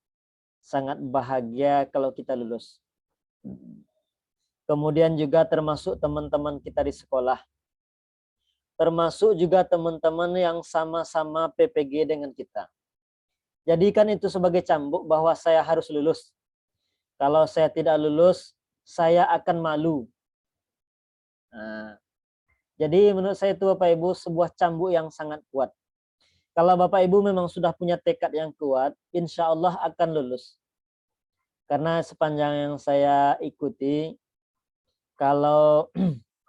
sangat bahagia kalau kita lulus. Kemudian juga termasuk teman-teman kita di sekolah. Termasuk juga teman-teman yang sama-sama PPG dengan kita. Jadikan itu sebagai cambuk bahwa saya harus lulus. Kalau saya tidak lulus, saya akan malu. Nah, jadi menurut saya itu Bapak Ibu sebuah cambuk yang sangat kuat. Kalau Bapak Ibu memang sudah punya tekad yang kuat, insya Allah akan lulus. Karena sepanjang yang saya ikuti, kalau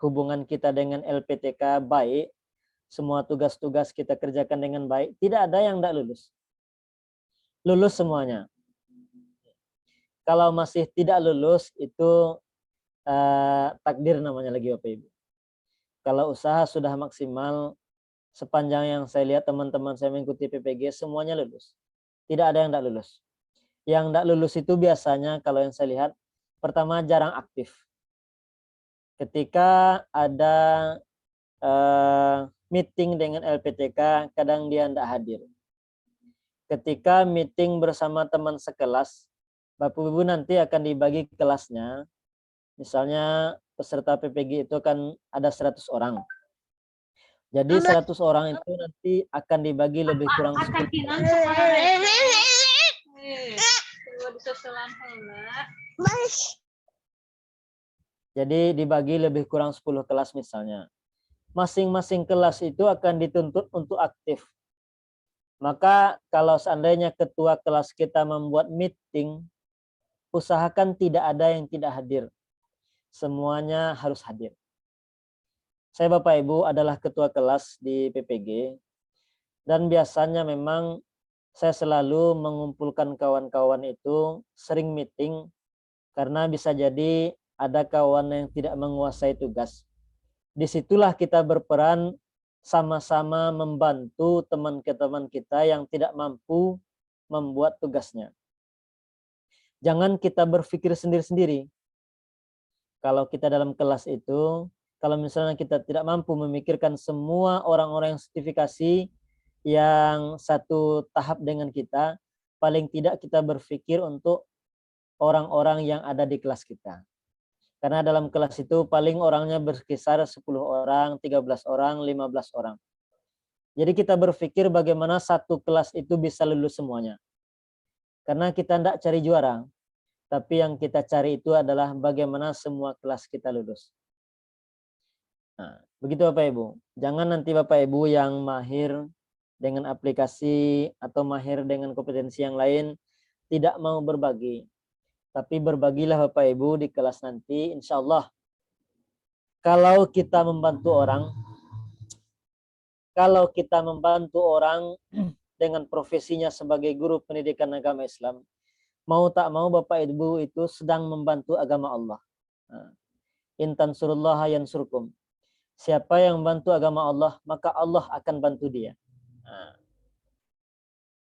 hubungan kita dengan LPTK baik, semua tugas-tugas kita kerjakan dengan baik, tidak ada yang tidak lulus. Lulus semuanya. Kalau masih tidak lulus, itu takdir namanya lagi Bapak Ibu. Kalau usaha sudah maksimal, sepanjang yang saya lihat teman-teman saya mengikuti PPG, semuanya lulus. Tidak ada yang tidak lulus. Yang tidak lulus itu biasanya kalau yang saya lihat, pertama jarang aktif. Ketika ada meeting dengan LPTK, kadang dia tidak hadir. Ketika meeting bersama teman sekelas, Bapak Ibu nanti akan dibagi kelasnya. Misalnya peserta PPG itu kan ada 100 orang. Jadi 100 orang itu nanti akan dibagi lebih kurang 10. Jadi dibagi lebih kurang 10 kelas misalnya. Masing-masing kelas itu akan dituntut untuk aktif. Maka kalau seandainya ketua kelas kita membuat meeting, usahakan tidak ada yang tidak hadir. Semuanya harus hadir. Saya Bapak Ibu adalah ketua kelas di PPG, dan biasanya memang saya selalu mengumpulkan kawan-kawan itu sering meeting, karena bisa jadi ada kawan yang tidak menguasai tugas. Disitulah kita berperan sama-sama membantu teman-teman kita yang tidak mampu membuat tugasnya. Jangan kita berpikir sendiri-sendiri. Kalau kita dalam kelas itu, kalau misalnya kita tidak mampu memikirkan semua orang-orang yang sertifikasi yang satu tahap dengan kita, paling tidak kita berpikir untuk orang-orang yang ada di kelas kita. Karena dalam kelas itu paling orangnya berkisar 10 orang, 13 orang, 15 orang. Jadi kita berpikir bagaimana satu kelas itu bisa lulus semuanya. Karena kita tidak cari juara. Tapi yang kita cari itu adalah bagaimana semua kelas kita lulus. Nah, begitu Bapak Ibu. Jangan nanti Bapak Ibu yang mahir dengan aplikasi atau mahir dengan kompetensi yang lain tidak mau berbagi. Tapi berbagilah Bapak Ibu di kelas nanti. Insya Allah kalau kita membantu orang dengan profesinya sebagai guru pendidikan agama Islam, mau tak mau Bapak Ibu itu sedang membantu agama Allah. In tansurullaha yansurkum. Siapa yang membantu agama Allah, maka Allah akan bantu dia.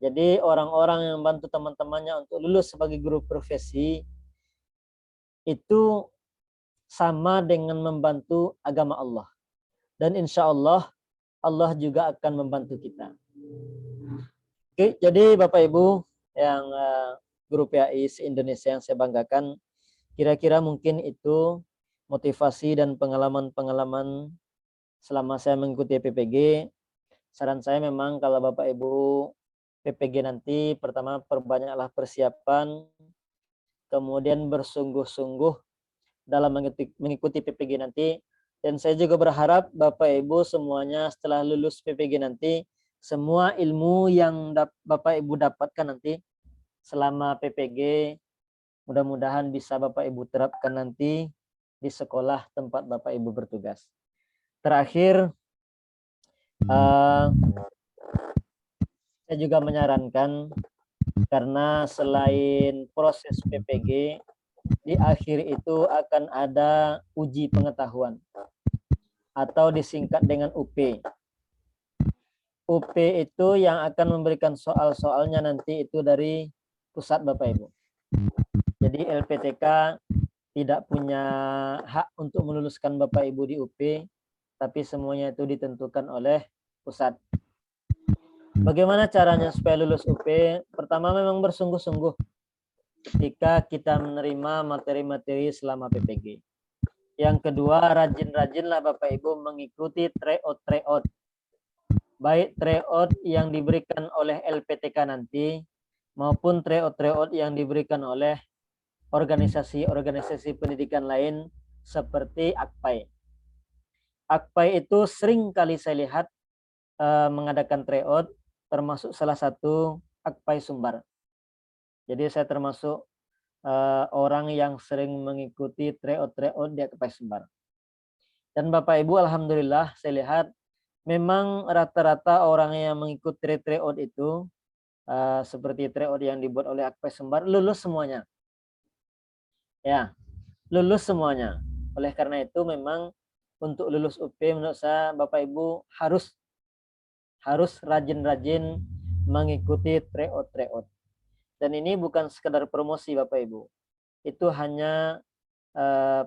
Jadi orang-orang yang membantu teman-temannya untuk lulus sebagai guru profesi itu sama dengan membantu agama Allah. Dan insya Allah, Allah juga akan membantu kita. Oke, jadi Bapak Ibu yang guru PAI se-Indonesia yang saya banggakan, kira-kira mungkin itu motivasi dan pengalaman-pengalaman selama saya mengikuti PPG. Saran saya memang kalau Bapak Ibu PPG nanti, pertama perbanyaklah persiapan, kemudian bersungguh-sungguh dalam mengikuti PPG nanti. Dan saya juga berharap Bapak Ibu semuanya setelah lulus PPG nanti, semua ilmu yang Bapak Ibu dapatkan nanti selama PPG, mudah-mudahan bisa Bapak Ibu terapkan nanti di sekolah tempat Bapak Ibu bertugas. Terakhir, saya juga menyarankan, karena selain proses PPG, di akhir itu akan ada uji pengetahuan atau disingkat dengan UP. UP itu yang akan memberikan soal-soalnya nanti itu dari pusat Bapak Ibu. Jadi LPTK tidak punya hak untuk meluluskan Bapak Ibu di UP, tapi semuanya itu ditentukan oleh pusat. Bagaimana caranya supaya lulus UP? Pertama memang bersungguh-sungguh ketika kita menerima materi-materi selama PPG. Yang kedua, rajin-rajinlah Bapak Ibu mengikuti tryout. Baik tryout yang diberikan oleh LPTK nanti, maupun tryout yang diberikan oleh organisasi-organisasi pendidikan lain seperti AKPAI. AKPAI itu sering kali saya lihat mengadakan tryout, termasuk salah satu AKPAI Sumbar. Jadi saya termasuk orang yang sering mengikuti tryout di AKPAI Sumbar. Dan Bapak Ibu alhamdulillah saya lihat memang rata-rata orang yang mengikuti tryout itu seperti tryout yang dibuat oleh AKPAI Sumbar lulus semuanya. Ya, lulus semuanya. Oleh karena itu memang untuk lulus UP menurut saya Bapak Ibu harus rajin-rajin mengikuti tryout. Dan ini bukan sekedar promosi Bapak Ibu. Itu hanya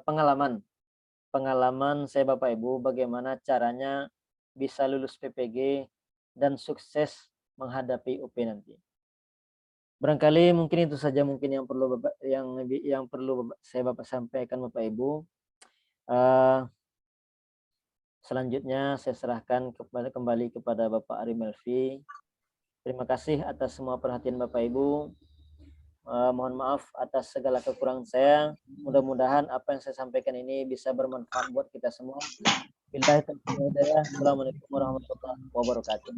pengalaman saya Bapak Ibu bagaimana caranya bisa lulus PPG dan sukses menghadapi UP nanti. Barangkali mungkin itu saja mungkin yang perlu saya sampaikan Bapak Ibu. Selanjutnya saya serahkan kembali kepada Bapak Ari Melvi. Terima kasih atas semua perhatian Bapak Ibu. Mohon maaf atas segala kekurangan saya. Mudah-mudahan apa yang saya sampaikan ini bisa bermanfaat buat kita semua. Assalamualaikum warahmatullahi wabarakatuh.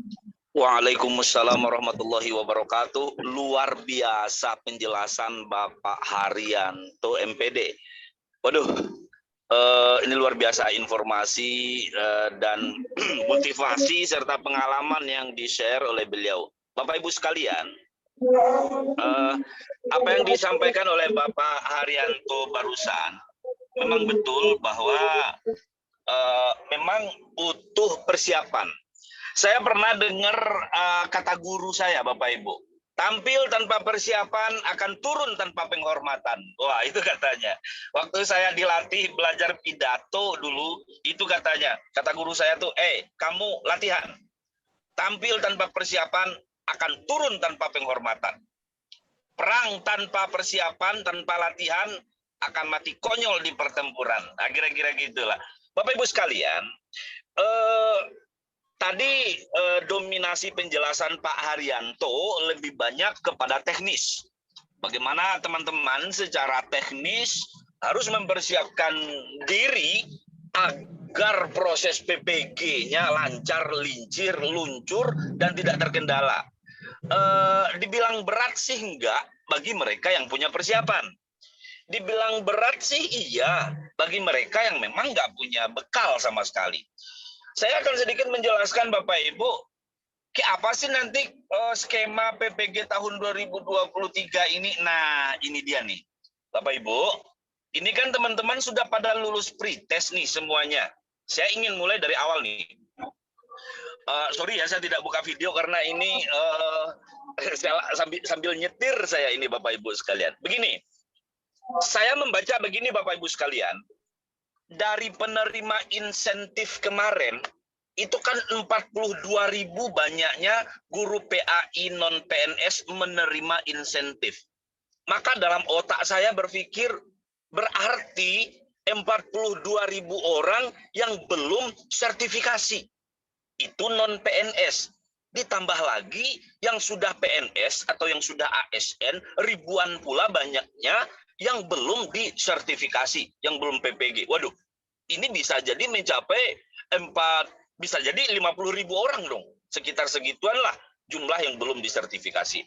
Waalaikumsalam warahmatullahi wabarakatuh. Luar biasa penjelasan Bapak Haryanto MPD. Waduh, ini luar biasa informasi dan motivasi serta pengalaman yang di-share oleh beliau. Bapak Ibu sekalian, apa yang disampaikan oleh Bapak Haryanto barusan memang betul bahwa memang butuh persiapan. Saya pernah dengar kata guru saya, Bapak Ibu, tampil tanpa persiapan akan turun tanpa penghormatan. Wah, itu katanya. Waktu saya dilatih belajar pidato dulu, itu katanya. Kata guru saya tuh, kamu latihan. Tampil tanpa persiapan akan turun tanpa penghormatan. Perang tanpa persiapan, tanpa latihan, akan mati konyol di pertempuran. Nah, kira-kira gitulah. Bapak Ibu sekalian, tadi dominasi penjelasan Pak Haryanto lebih banyak kepada teknis. bagaimana teman-teman secara teknis harus mempersiapkan diri agar proses PPG-nya lancar, lincir, luncur, dan tidak terkendala. Dibilang berat sih enggak bagi mereka yang punya persiapan. Dibilang berat sih iya bagi mereka yang memang nggak punya bekal sama sekali. Saya akan sedikit menjelaskan Bapak Ibu, kayak apa sih nanti skema PPG tahun 2023 ini. Nah, ini dia nih Bapak Ibu. Ini kan teman-teman sudah pada lulus pretest nih semuanya. Saya ingin mulai dari awal nih. Sorry ya, saya tidak buka video karena ini sambil nyetir saya ini Bapak Ibu sekalian. Begini, saya membaca begini Bapak Ibu sekalian, dari penerima insentif kemarin, itu kan 42.000 banyaknya guru PAI non-PNS menerima insentif. Maka dalam otak saya berpikir, berarti 42.000 orang yang belum sertifikasi. Itu non-PNS. Ditambah lagi yang sudah PNS atau yang sudah ASN, ribuan pula banyaknya yang belum disertifikasi, yang belum PPG. Waduh, ini bisa jadi mencapai bisa jadi 50.000 orang dong. Sekitar segituan lah jumlah yang belum disertifikasi.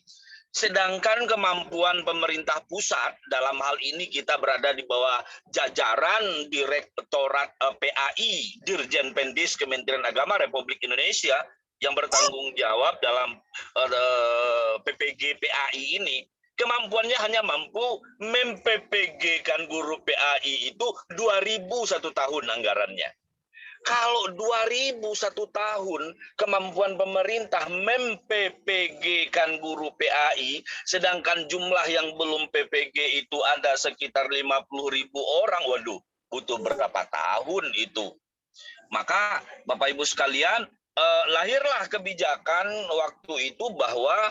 Sedangkan kemampuan pemerintah pusat dalam hal ini kita berada di bawah jajaran Direktorat PAI, Dirjen Pendis Kementerian Agama Republik Indonesia yang bertanggung jawab dalam PPG PAI ini, kemampuannya hanya mampu mem-PPG-kan guru PAI itu 2.000 satu tahun anggarannya. Kalau 2.000 satu tahun kemampuan pemerintah mem-PPG-kan guru PAI, sedangkan jumlah yang belum PPG itu ada sekitar 50.000 orang, waduh, butuh berapa tahun itu. Maka Bapak Ibu sekalian, lahirlah kebijakan waktu itu bahwa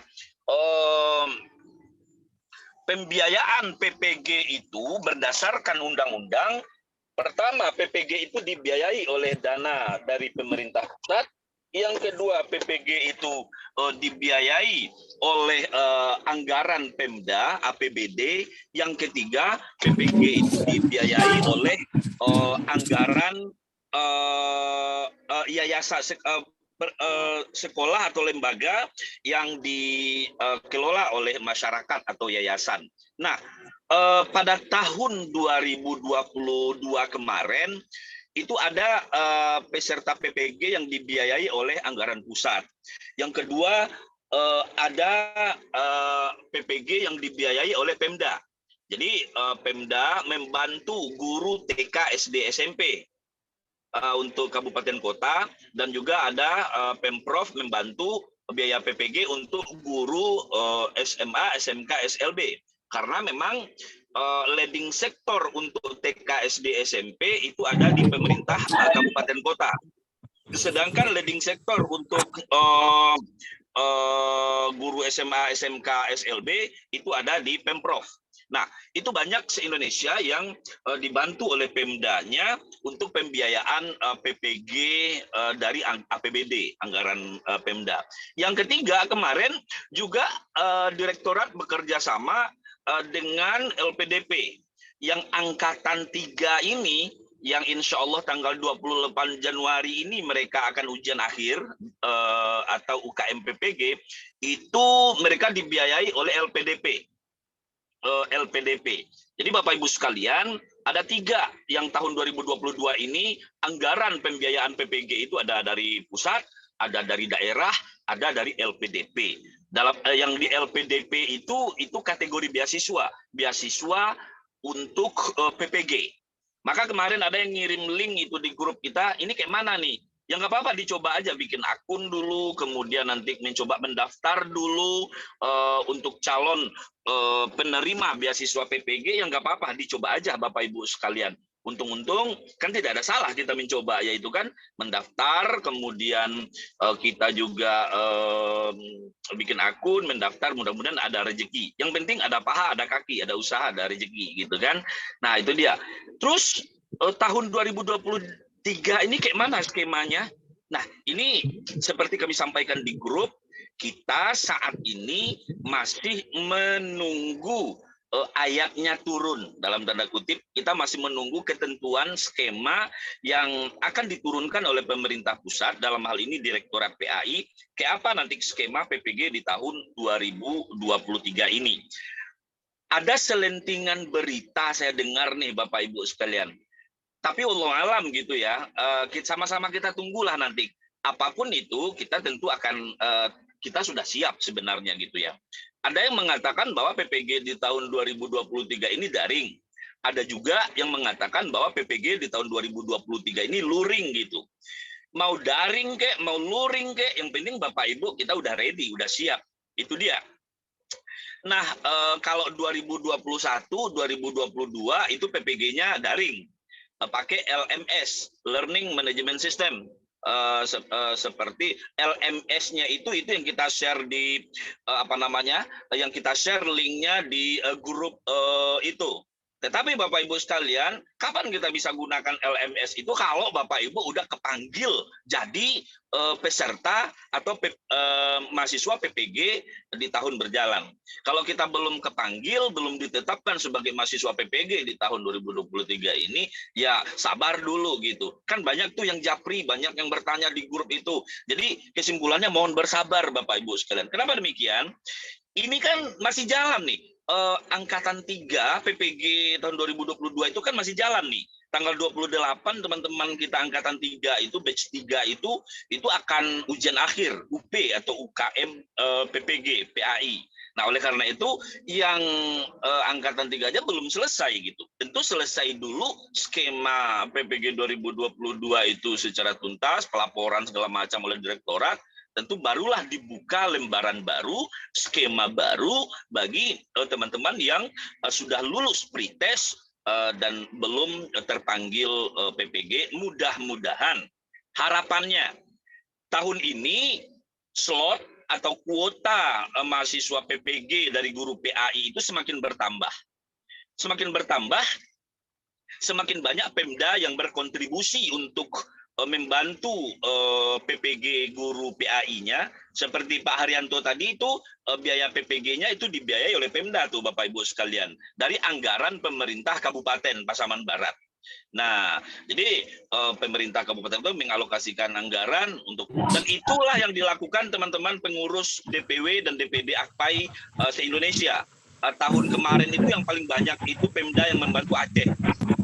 pembiayaan PPG itu berdasarkan undang-undang. Pertama, PPG itu dibiayai oleh dana dari pemerintah pusat. Yang kedua, PPG itu dibiayai oleh anggaran Pemda, APBD. Yang ketiga, PPG itu dibiayai oleh anggaran yayasan sekolah atau lembaga yang dikelola oleh masyarakat atau yayasan. Nah, pada tahun 2022 kemarin itu ada peserta PPG yang dibiayai oleh anggaran pusat. Yang kedua ada PPG yang dibiayai oleh Pemda. Jadi Pemda membantu guru TK, SD, SMP untuk kabupaten kota, dan juga ada Pemprov membantu biaya PPG untuk guru SMA, SMK, SLB. Karena memang leading sektor untuk TK, SD, SMP itu ada di pemerintah kabupaten kota. Sedangkan leading sektor untuk guru SMA, SMK, SLB itu ada di Pemprov. Nah, itu banyak se-Indonesia yang dibantu oleh Pemdanya untuk pembiayaan PPG dari APBD, anggaran Pemda. Yang ketiga, kemarin juga Direktorat bekerja sama dengan LPDP yang angkatan 3 ini, yang insya Allah tanggal 28 Januari ini mereka akan ujian akhir atau UKM PPG, itu mereka dibiayai oleh LPDP. Jadi Bapak Ibu sekalian, ada 3 yang tahun 2022 ini anggaran pembiayaan PPG itu ada dari pusat, ada dari daerah, ada dari LPDP. Dalam yang di LPDP itu kategori beasiswa untuk PPG. Maka kemarin ada yang ngirim link itu di grup kita, ini kayak mana nih? Ya nggak apa-apa, dicoba aja bikin akun dulu, kemudian nanti mencoba mendaftar dulu untuk calon penerima beasiswa PPG, yang nggak apa-apa, dicoba aja Bapak Ibu sekalian. Untung-untung kan tidak ada salah kita mencoba, yaitu kan mendaftar, kemudian kita juga bikin akun, mendaftar, mudah-mudahan ada rezeki. Yang penting ada paha, ada kaki, ada usaha, ada rezeki gitu kan. Nah, itu dia. Terus tahun 2023 ini kayak mana skemanya? Nah, ini seperti kami sampaikan di grup, kita saat ini masih menunggu ayatnya turun, dalam tanda kutip kita masih menunggu ketentuan skema yang akan diturunkan oleh pemerintah pusat, dalam hal ini Direktorat PAI, kayak apa nanti skema PPG di tahun 2023 ini. Ada selentingan berita saya dengar nih Bapak Ibu sekalian, tapi Allah alam gitu ya, sama-sama kita tunggulah nanti. Apapun itu kita tentu akan kita sudah siap sebenarnya gitu ya. Ada yang mengatakan bahwa PPG di tahun 2023 ini daring. Ada juga yang mengatakan bahwa PPG di tahun 2023 ini luring gitu. Mau daring kek, mau luring kek, yang penting Bapak Ibu kita udah ready, udah siap. Itu dia. Nah, kalau 2021, 2022 itu PPG-nya daring. Pakai LMS, Learning Management System. Seperti LMS-nya itu yang kita share di yang kita share linknya di grup itu. Tetapi Bapak Ibu sekalian, kapan kita bisa gunakan LMS itu kalau Bapak Ibu udah kepanggil jadi peserta atau mahasiswa PPG di tahun berjalan. Kalau kita belum kepanggil, belum ditetapkan sebagai mahasiswa PPG di tahun 2023 ini, ya sabar dulu gitu. Kan banyak tuh yang japri, banyak yang bertanya di grup itu. Jadi kesimpulannya mohon bersabar Bapak Ibu sekalian. Kenapa demikian? Ini kan masih jalan nih. Angkatan 3 PPG tahun 2022 itu kan masih jalan nih. Tanggal 28 teman-teman kita angkatan 3 itu batch 3 itu akan ujian akhir UP atau UKM PPG PAI. Nah, oleh karena itu yang angkatan 3 aja belum selesai gitu. Tentu selesai dulu skema PPG 2022 itu secara tuntas, pelaporan segala macam oleh direktorat. Tentu barulah dibuka lembaran baru, skema baru bagi teman-teman yang sudah lulus pretest dan belum terpanggil PPG. Mudah-mudahan harapannya tahun ini slot atau kuota mahasiswa PPG dari guru PAI itu semakin bertambah. Semakin bertambah, semakin banyak Pemda yang berkontribusi untuk membantu PPG guru PAI-nya. Seperti Pak Haryanto tadi itu biaya PPG-nya itu dibiayai oleh Pemda tuh Bapak Ibu sekalian dari anggaran pemerintah Kabupaten Pasaman Barat. Nah, jadi pemerintah kabupaten itu mengalokasikan anggaran untuk, dan itulah yang dilakukan teman-teman pengurus DPW dan DPD AKPAI se-Indonesia. Tahun kemarin itu yang paling banyak itu Pemda yang membantu Aceh.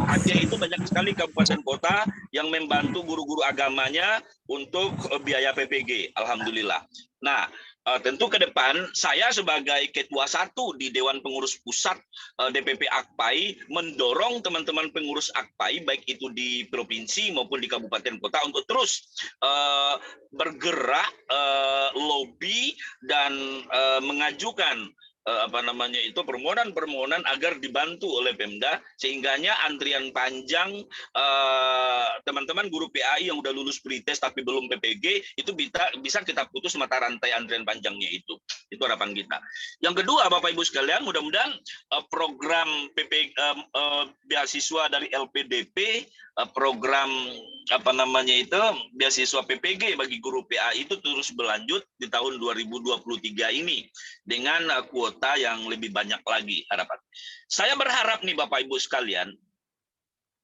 Aceh itu banyak sekali kabupaten kota yang membantu guru-guru agamanya untuk biaya PPG. Alhamdulillah. Nah, tentu ke depan saya sebagai ketua 1 di Dewan Pengurus Pusat DPP AKPAI mendorong teman-teman pengurus AKPAI baik itu di provinsi maupun di kabupaten kota untuk terus bergerak lobby dan mengajukan permohonan-permohonan agar dibantu oleh Pemda, sehingganya antrian panjang teman-teman guru PAI yang udah lulus pretest tapi belum PPG itu bisa kita putus mata rantai antrian panjangnya itu. Itu harapan kita. Yang kedua, Bapak Ibu sekalian, mudah-mudahan program beasiswa dari LPDP, program beasiswa PPG bagi guru PAI itu terus berlanjut di tahun 2023 ini dengan kuota yang lebih banyak lagi harapan. Saya berharap nih Bapak Ibu sekalian,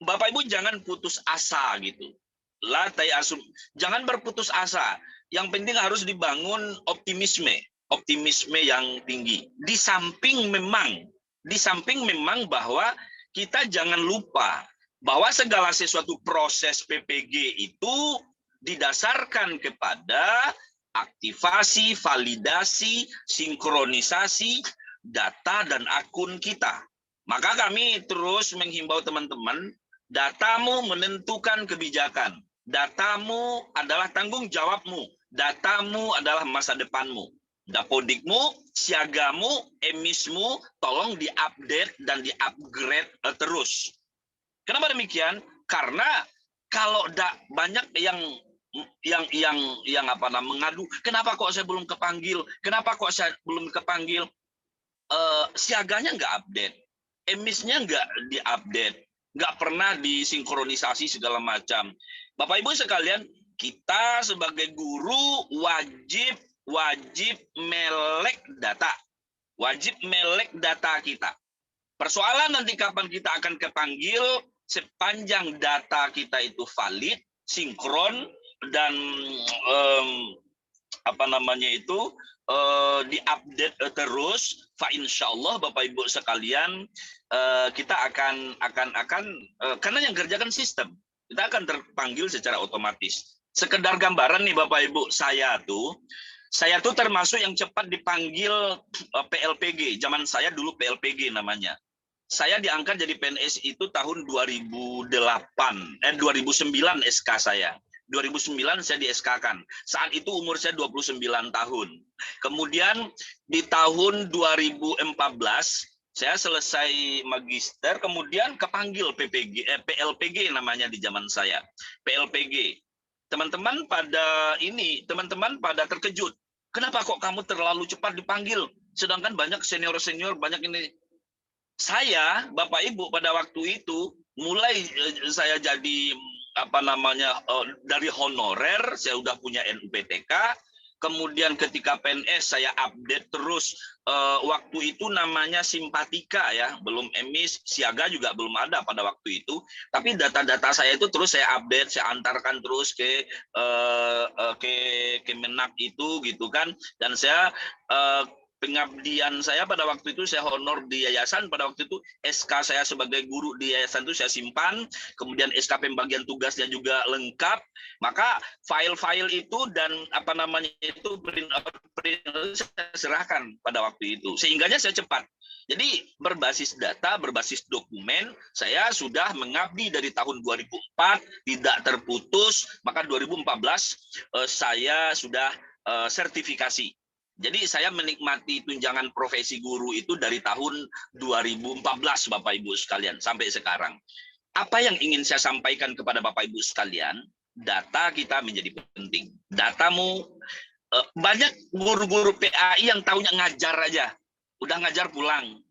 Bapak Ibu jangan putus asa gitu. Jangan berputus asa. Yang penting harus dibangun optimisme yang tinggi. Di samping memang bahwa kita jangan lupa bahwa segala sesuatu proses PPG itu didasarkan kepada aktivasi, validasi, sinkronisasi data dan akun kita. Maka kami terus menghimbau teman-teman, datamu menentukan kebijakan. Datamu adalah tanggung jawabmu. Datamu adalah masa depanmu. Dapodikmu, siagamu, emismu, tolong diupdate dan diupgrade terus. Kenapa demikian? Karena kalau banyak yang mengadu, kenapa kok saya belum kepanggil? Kenapa kok saya belum kepanggil? Siaganya nggak update, emisnya nggak diupdate, nggak pernah disinkronisasi segala macam. Bapak Ibu sekalian, kita sebagai guru wajib wajib melek data. Wajib melek data kita. Persoalan nanti kapan kita akan kepanggil, sepanjang data kita itu valid, sinkron, dan diupdate terus, insyaallah Bapak Ibu sekalian, kita akan karena yang kerjakan sistem, kita akan terpanggil secara otomatis. Sekedar gambaran nih Bapak Ibu, saya tuh termasuk yang cepat dipanggil PLPG. Zaman saya dulu PLPG namanya. Saya diangkat jadi PNS itu tahun 2009 SK saya. 2009 saya di SK-kan. Saat itu umur saya 29 tahun. Kemudian di tahun 2014 saya selesai magister, kemudian kepanggil PLPG namanya di zaman saya. PLPG. Teman-teman pada terkejut. Kenapa kok kamu terlalu cepat dipanggil? Sedangkan banyak senior-senior, banyak ini. Saya, Bapak Ibu, pada waktu itu mulai saya jadi dari honorer, saya udah punya NUPTK. Kemudian ketika PNS saya update terus, waktu itu namanya simpatika ya, belum emis, siaga juga belum ada pada waktu itu. Tapi data-data saya itu terus saya update, saya antarkan terus ke Kemenak itu gitu kan. Dan saya pengabdian saya pada waktu itu, saya honor di yayasan. Pada waktu itu SK saya sebagai guru di yayasan itu saya simpan, kemudian SK pembagian tugasnya juga lengkap. Maka file-file itu dan print saya serahkan pada waktu itu, sehingganya saya cepat. Jadi berbasis data, berbasis dokumen, saya sudah mengabdi dari tahun 2004 tidak terputus. Maka 2014 saya sudah sertifikasi. Jadi saya menikmati tunjangan profesi guru itu dari tahun 2014 Bapak Ibu sekalian sampai sekarang. Apa yang ingin saya sampaikan kepada Bapak Ibu sekalian, data kita menjadi penting. Datamu, banyak guru-guru PAI yang taunya ngajar aja. Udah ngajar pulang.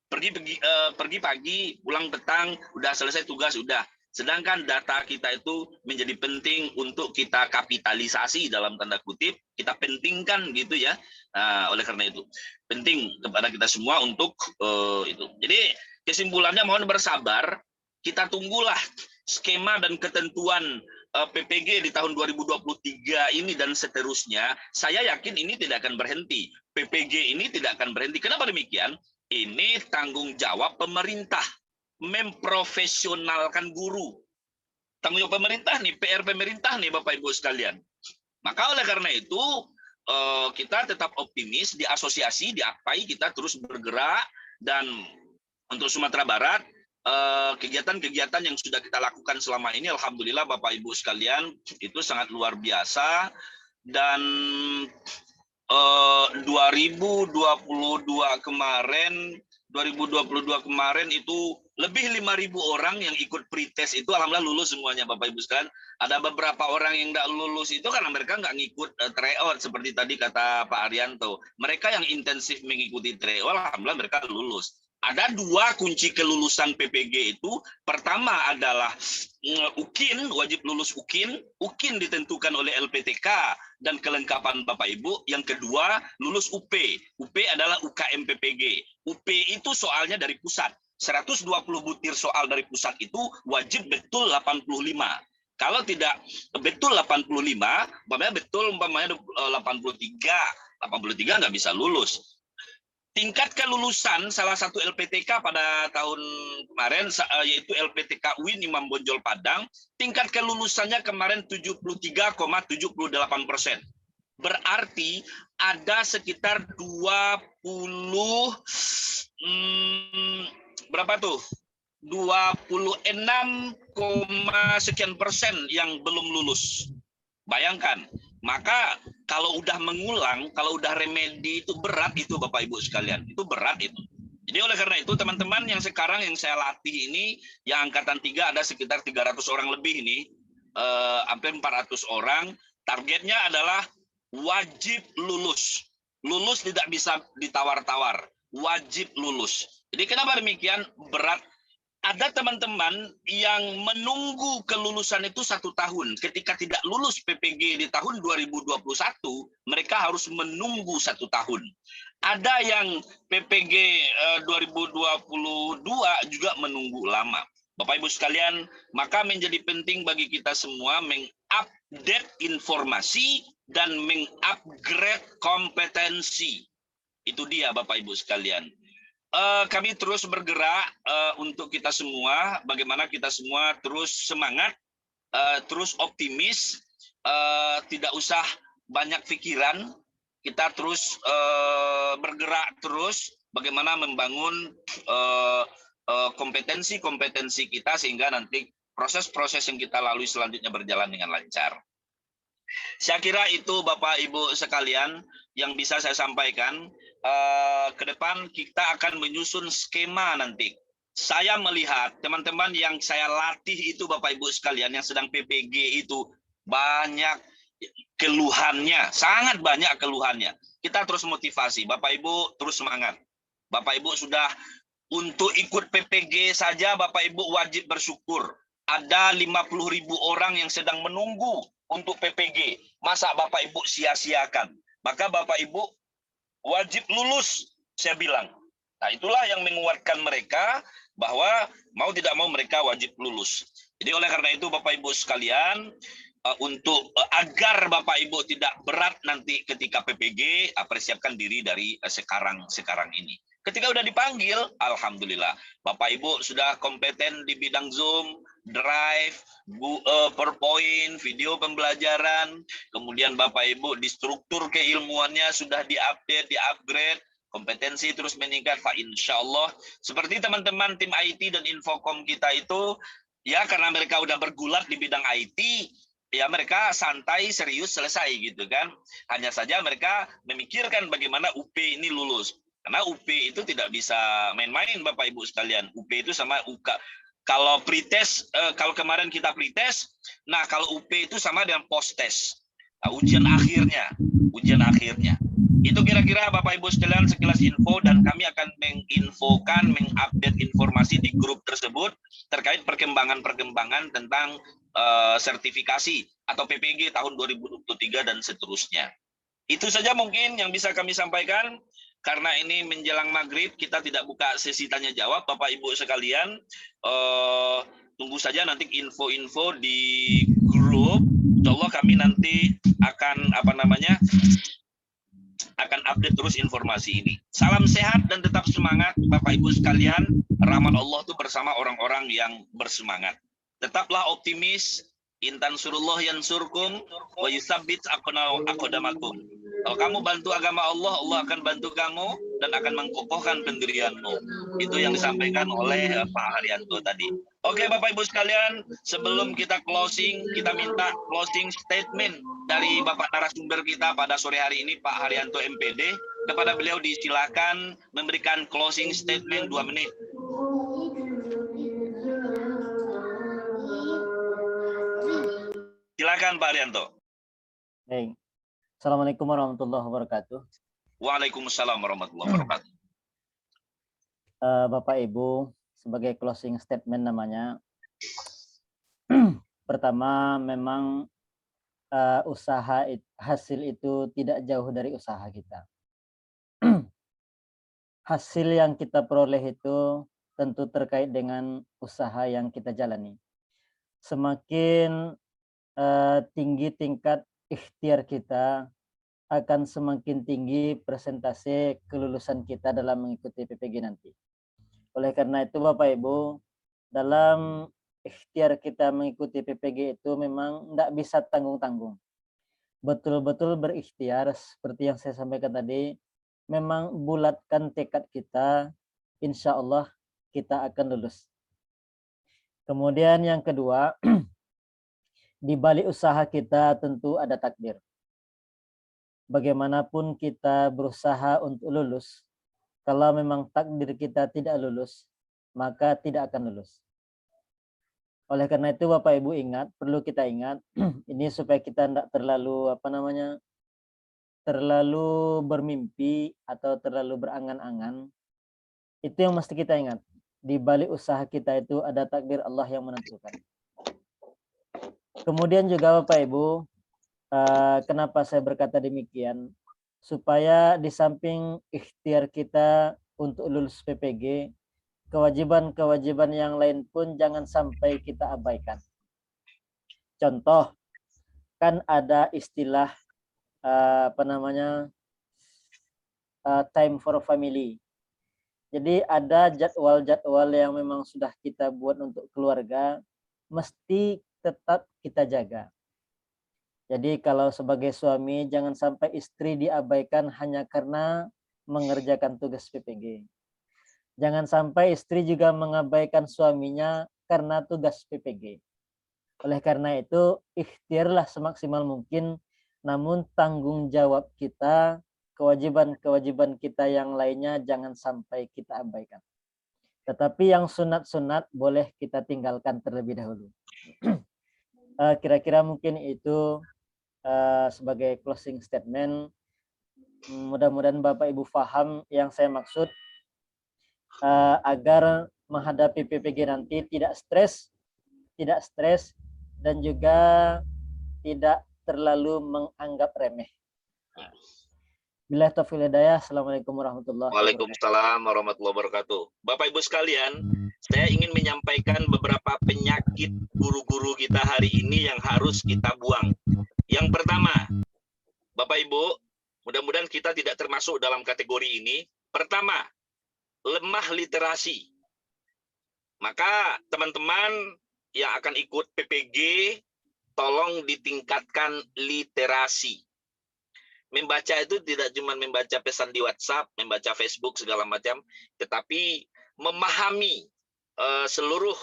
Pergi pagi, pulang petang, udah selesai tugas, udah. Sedangkan data kita itu menjadi penting untuk kita kapitalisasi dalam tanda kutip, kita pentingkan gitu ya. Nah, oleh karena itu penting kepada kita semua untuk itu. Jadi kesimpulannya mohon bersabar, kita tunggulah skema dan ketentuan PPG di tahun 2023 ini dan seterusnya. Saya yakin ini tidak akan berhenti. PPG ini tidak akan berhenti. Kenapa demikian? Ini tanggung jawab pemerintah memprofesionalkan guru. Tanggung jawab pemerintah nih, PR pemerintah nih Bapak Ibu sekalian. Maka oleh karena itu kita tetap optimis di asosiasi, di APAI kita terus bergerak. Dan untuk Sumatera Barat, kegiatan-kegiatan yang sudah kita lakukan selama ini, alhamdulillah Bapak Ibu sekalian, itu sangat luar biasa. Dan 2022 kemarin itu lebih 5.000 orang yang ikut pretest itu alhamdulillah lulus semuanya Bapak Ibu sekalian. Ada beberapa orang yang nggak lulus itu karena mereka nggak ngikut tryout seperti tadi kata Pak Arianto. Mereka yang intensif mengikuti tryout alhamdulillah mereka lulus. Ada 2 kunci kelulusan PPG itu. Pertama adalah UKIN, wajib lulus UKIN. UKIN ditentukan oleh LPTK dan kelengkapan Bapak Ibu. Yang kedua, lulus UP. UP adalah UKM PPG. UP itu soalnya dari pusat. 120 butir soal dari pusat itu wajib betul 85. Kalau tidak betul 85, umpamanya betul 83 nggak bisa lulus. Tingkat kelulusan salah satu LPTK pada tahun kemarin, yaitu LPTK UIN Imam Bonjol Padang, tingkat kelulusannya kemarin 73,78%. Berarti ada sekitar 26 sekian persen yang belum lulus. Bayangkan. Maka kalau udah mengulang, kalau udah remedi itu berat itu Bapak Ibu sekalian. Itu berat itu. Jadi oleh karena itu teman-teman yang sekarang yang saya latih ini, yang angkatan 3 ada sekitar 300 orang lebih ini, hampir 400 orang. Targetnya adalah wajib lulus. Lulus tidak bisa ditawar-tawar. Wajib lulus. Jadi kenapa demikian? Berat. ada teman-teman yang menunggu kelulusan itu 1 tahun. Ketika tidak lulus PPG di tahun 2021, mereka harus menunggu 1 tahun. Ada yang PPG 2022 juga menunggu lama. Bapak Ibu sekalian, maka menjadi penting bagi kita semua mengupdate informasi dan mengupgrade kompetensi. Itu dia Bapak Ibu sekalian. Kami terus bergerak untuk kita semua, bagaimana kita semua terus semangat, terus optimis, tidak usah banyak pikiran, kita terus bergerak terus, bagaimana membangun kompetensi-kompetensi kita sehingga nanti proses-proses yang kita lalui selanjutnya berjalan dengan lancar. Saya kira itu Bapak Ibu sekalian yang bisa saya sampaikan. Ke depan kita akan menyusun skema nanti. Saya melihat teman-teman yang saya latih itu Bapak Ibu sekalian yang sedang PPG itu banyak keluhannya, sangat banyak keluhannya. Kita terus motivasi, Bapak Ibu terus semangat. Bapak Ibu sudah untuk ikut PPG saja Bapak Ibu wajib bersyukur. Ada 50.000 orang yang sedang menunggu untuk PPG. Masa Bapak Ibu sia-siakan? Maka Bapak Ibu wajib lulus, saya bilang. Nah, itulah yang menguatkan mereka bahwa mau tidak mau mereka wajib lulus. Jadi oleh karena itu Bapak Ibu sekalian, untuk agar Bapak Ibu tidak berat nanti ketika PPG, persiapkan diri dari sekarang ini. Ketika udah dipanggil, alhamdulillah, Bapak Ibu sudah kompeten di bidang Zoom, Drive, PowerPoint, video pembelajaran, kemudian Bapak Ibu di struktur keilmuannya sudah diupdate, diupgrade, kompetensi terus meningkat, Pak. Insya Allah, seperti teman-teman tim IT dan Infocom kita itu, ya karena mereka udah bergulat di bidang IT, ya mereka santai, serius, selesai gitu kan. Hanya saja mereka memikirkan bagaimana UP ini lulus. Karena UP itu tidak bisa main-main Bapak Ibu sekalian. UP itu sama UK. Kalau pretest, kalau kemarin kita pretest, nah kalau UP itu sama dengan post-test. Nah, ujian akhirnya. Itu kira-kira Bapak Ibu sekalian sekilas info, dan kami akan menginfokan, mengupdate informasi di grup tersebut terkait perkembangan-perkembangan tentang sertifikasi atau PPG tahun 2023 dan seterusnya. Itu saja mungkin yang bisa kami sampaikan. Karena ini menjelang maghrib, kita tidak buka sesi tanya jawab, Bapak Ibu sekalian. Tunggu saja nanti info-info di grup. Insya Allah kami nanti akan akan update terus informasi ini. Salam sehat dan tetap semangat Bapak Ibu sekalian. Rahmat Allah itu bersama orang-orang yang bersemangat. Tetaplah optimis. Intan surullah yansurkum wa yusabbit aqdamakum. Kalau kamu bantu agama Allah, Allah akan bantu kamu dan akan mengkokohkan pendirianmu. Itu yang disampaikan oleh Pak Haryanto tadi. Oke Bapak Ibu sekalian, sebelum kita closing, kita minta closing statement dari Bapak narasumber kita pada sore hari ini, Pak Haryanto MPD. Kepada beliau disilakan memberikan closing statement 2 menit. Silakan Pak Haryanto. Baik. Assalamualaikum warahmatullahi wabarakatuh. Waalaikumsalam warahmatullahi wabarakatuh. Bapak Ibu, sebagai closing statement namanya, pertama memang hasil itu tidak jauh dari usaha kita. Hasil yang kita peroleh itu tentu terkait dengan usaha yang kita jalani. Semakin tinggi tingkat ikhtiar kita, akan semakin tinggi persentase kelulusan kita dalam mengikuti PPG nanti. Oleh karena itu Bapak Ibu, dalam ikhtiar kita mengikuti PPG itu memang tidak bisa tanggung-tanggung. Betul-betul berikhtiar seperti yang saya sampaikan tadi, memang bulatkan tekad kita, insya Allah kita akan lulus. Kemudian yang kedua, di balik usaha kita tentu ada takdir. Bagaimanapun kita berusaha untuk lulus, kalau memang takdir kita tidak lulus, maka tidak akan lulus. Oleh karena itu Bapak Ibu ingat, perlu kita ingat, ini supaya kita tidak terlalu terlalu bermimpi atau terlalu berangan-angan. Itu yang mesti kita ingat. di balik usaha kita itu ada takdir Allah yang menentukan. Kemudian juga Bapak Ibu, kenapa saya berkata demikian? Supaya di samping ikhtiar kita untuk lulus PPG, kewajiban-kewajiban yang lain pun jangan sampai kita abaikan. Contoh, kan ada istilah time for family. Jadi ada jadwal-jadwal yang memang sudah kita buat untuk keluarga, mesti tetap kita jaga. Jadi kalau sebagai suami, jangan sampai istri diabaikan hanya karena mengerjakan tugas PPG. Jangan sampai istri juga mengabaikan suaminya karena tugas PPG. Oleh karena itu, ikhtiarlah semaksimal mungkin, namun tanggung jawab kita, kewajiban-kewajiban kita yang lainnya jangan sampai kita abaikan. Tetapi yang sunat-sunat boleh kita tinggalkan terlebih dahulu. Kira-kira mungkin itu sebagai closing statement. Mudah-mudahan Bapak Ibu paham yang saya maksud, agar menghadapi PPG nanti tidak stres, dan juga tidak terlalu menganggap remeh. Billahi taufiq wal hidayah. Assalamualaikum warahmatullahi wabarakatuh. Waalaikumsalam warahmatullahi wabarakatuh. Bapak Ibu sekalian, saya ingin menyampaikan beberapa penyakit guru-guru kita hari ini yang harus kita buang. Yang pertama, Bapak Ibu, mudah-mudahan kita tidak termasuk dalam kategori ini. Pertama, lemah literasi. Maka teman-teman yang akan ikut PPG, tolong ditingkatkan literasi. Membaca itu tidak cuma membaca pesan di WhatsApp, membaca Facebook segala macam, tetapi memahami seluruh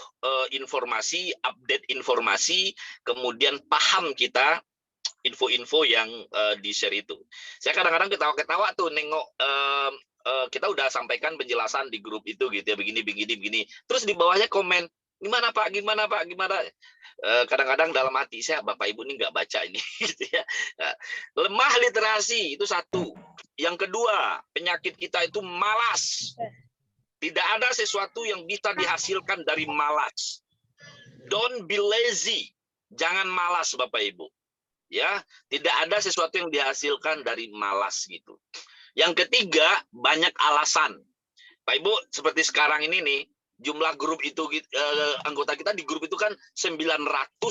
informasi, update informasi, kemudian paham kita info-info yang di-share itu. Saya kadang-kadang ketawa-ketawa tuh nengok kita udah sampaikan penjelasan di grup itu gitu ya, begini. Terus di bawahnya komen, gimana Pak, gimana. Kadang-kadang dalam hati saya, Bapak Ibu ini nggak baca ini. Gitu ya. Lemah literasi itu satu. Yang kedua, penyakit kita itu malas. Tidak ada sesuatu yang bisa dihasilkan dari malas. Don't be lazy. Jangan malas Bapak Ibu. Ya, tidak ada sesuatu yang dihasilkan dari malas gitu. Yang ketiga, banyak alasan. Pak Ibu, seperti sekarang ini nih, jumlah grup itu anggota kita di grup itu kan 984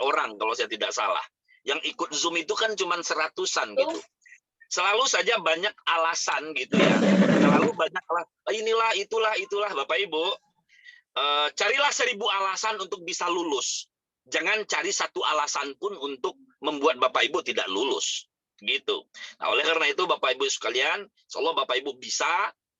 orang kalau saya tidak salah. Yang ikut Zoom itu kan cuma 100-an gitu. Selalu saja banyak alasan gitu ya. Selalu banyak inilah itulah Bapak Ibu. Carilah 1000 alasan untuk bisa lulus. Jangan cari satu alasan pun untuk membuat Bapak Ibu tidak lulus. Gitu. Nah, oleh karena itu Bapak Ibu sekalian, insyaallah Bapak Ibu bisa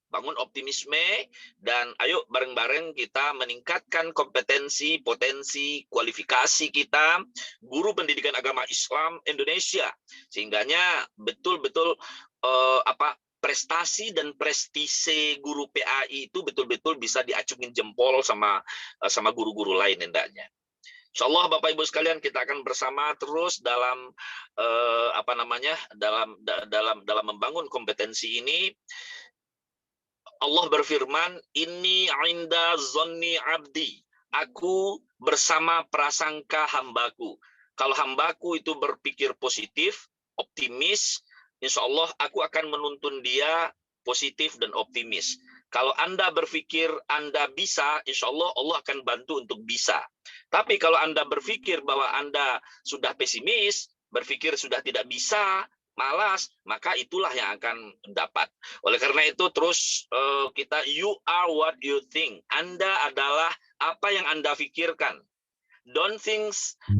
bangun optimisme, dan ayo bareng-bareng kita meningkatkan kompetensi, potensi, kualifikasi kita, guru pendidikan agama Islam Indonesia, sehingganya betul-betul prestasi dan prestise guru PAI itu betul-betul bisa diacungin jempol sama guru-guru lain hendaknya. Insyaallah Bapak Ibu sekalian, kita akan bersama terus dalam dalam membangun kompetensi ini. Allah berfirman, "Inni 'inda zonni 'abdi." Aku bersama prasangka hambaku. Kalau hambaku itu berpikir positif, optimis, insya Allah aku akan menuntun dia positif dan optimis. Kalau Anda berpikir Anda bisa, insya Allah Allah akan bantu untuk bisa. Tapi kalau Anda berpikir bahwa Anda sudah pesimis, berpikir sudah tidak bisa, malas, maka itulah yang akan dapat. Oleh karena itu terus kita, you are what you think. Anda adalah apa yang Anda pikirkan. Don't think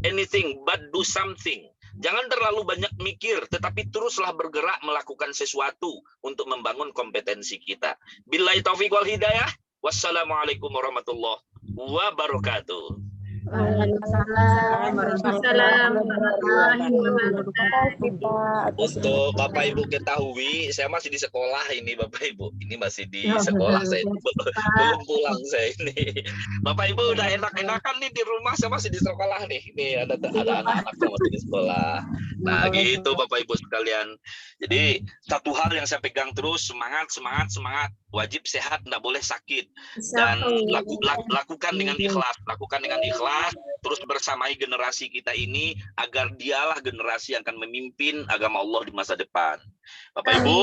anything but do something. Jangan terlalu banyak mikir, tetapi teruslah bergerak melakukan sesuatu untuk membangun kompetensi kita. Billahi taufiq wal hidayah. Wassalamualaikum warahmatullahi wabarakatuh. Waalaikumsalam warahmatullahi wabarakatuh. Untuk Bapak Ibu ketahui, saya masih di sekolah ini Bapak Ibu. Ini masih di sekolah saya, belum pulang saya ini. Bapak Ibu udah enak-enakan nih di rumah, saya masih di sekolah nih. Nih ada anak-anak yang masih di sekolah. Nah gitu Bapak Ibu sekalian. Jadi satu hal yang saya pegang terus, semangat. wajib sehat, tidak boleh sakit, dan lakukan dengan ikhlas, terus bersamai generasi kita ini agar dialah generasi yang akan memimpin agama Allah di masa depan. Bapak Ibu,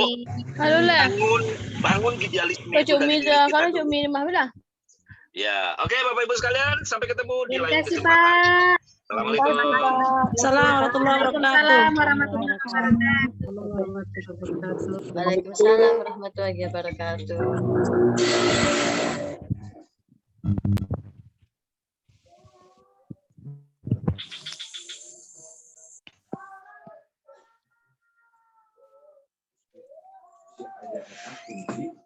bangun idealisme itu dari diri kita dulu. Ya, oke Bapak Ibu sekalian, sampai ketemu di lain kesempatan. Assalamualaikum. Assalamualaikum warahmatullahi wabarakatuh. Waalaikumsalam warahmatullahi wabarakatuh. Ada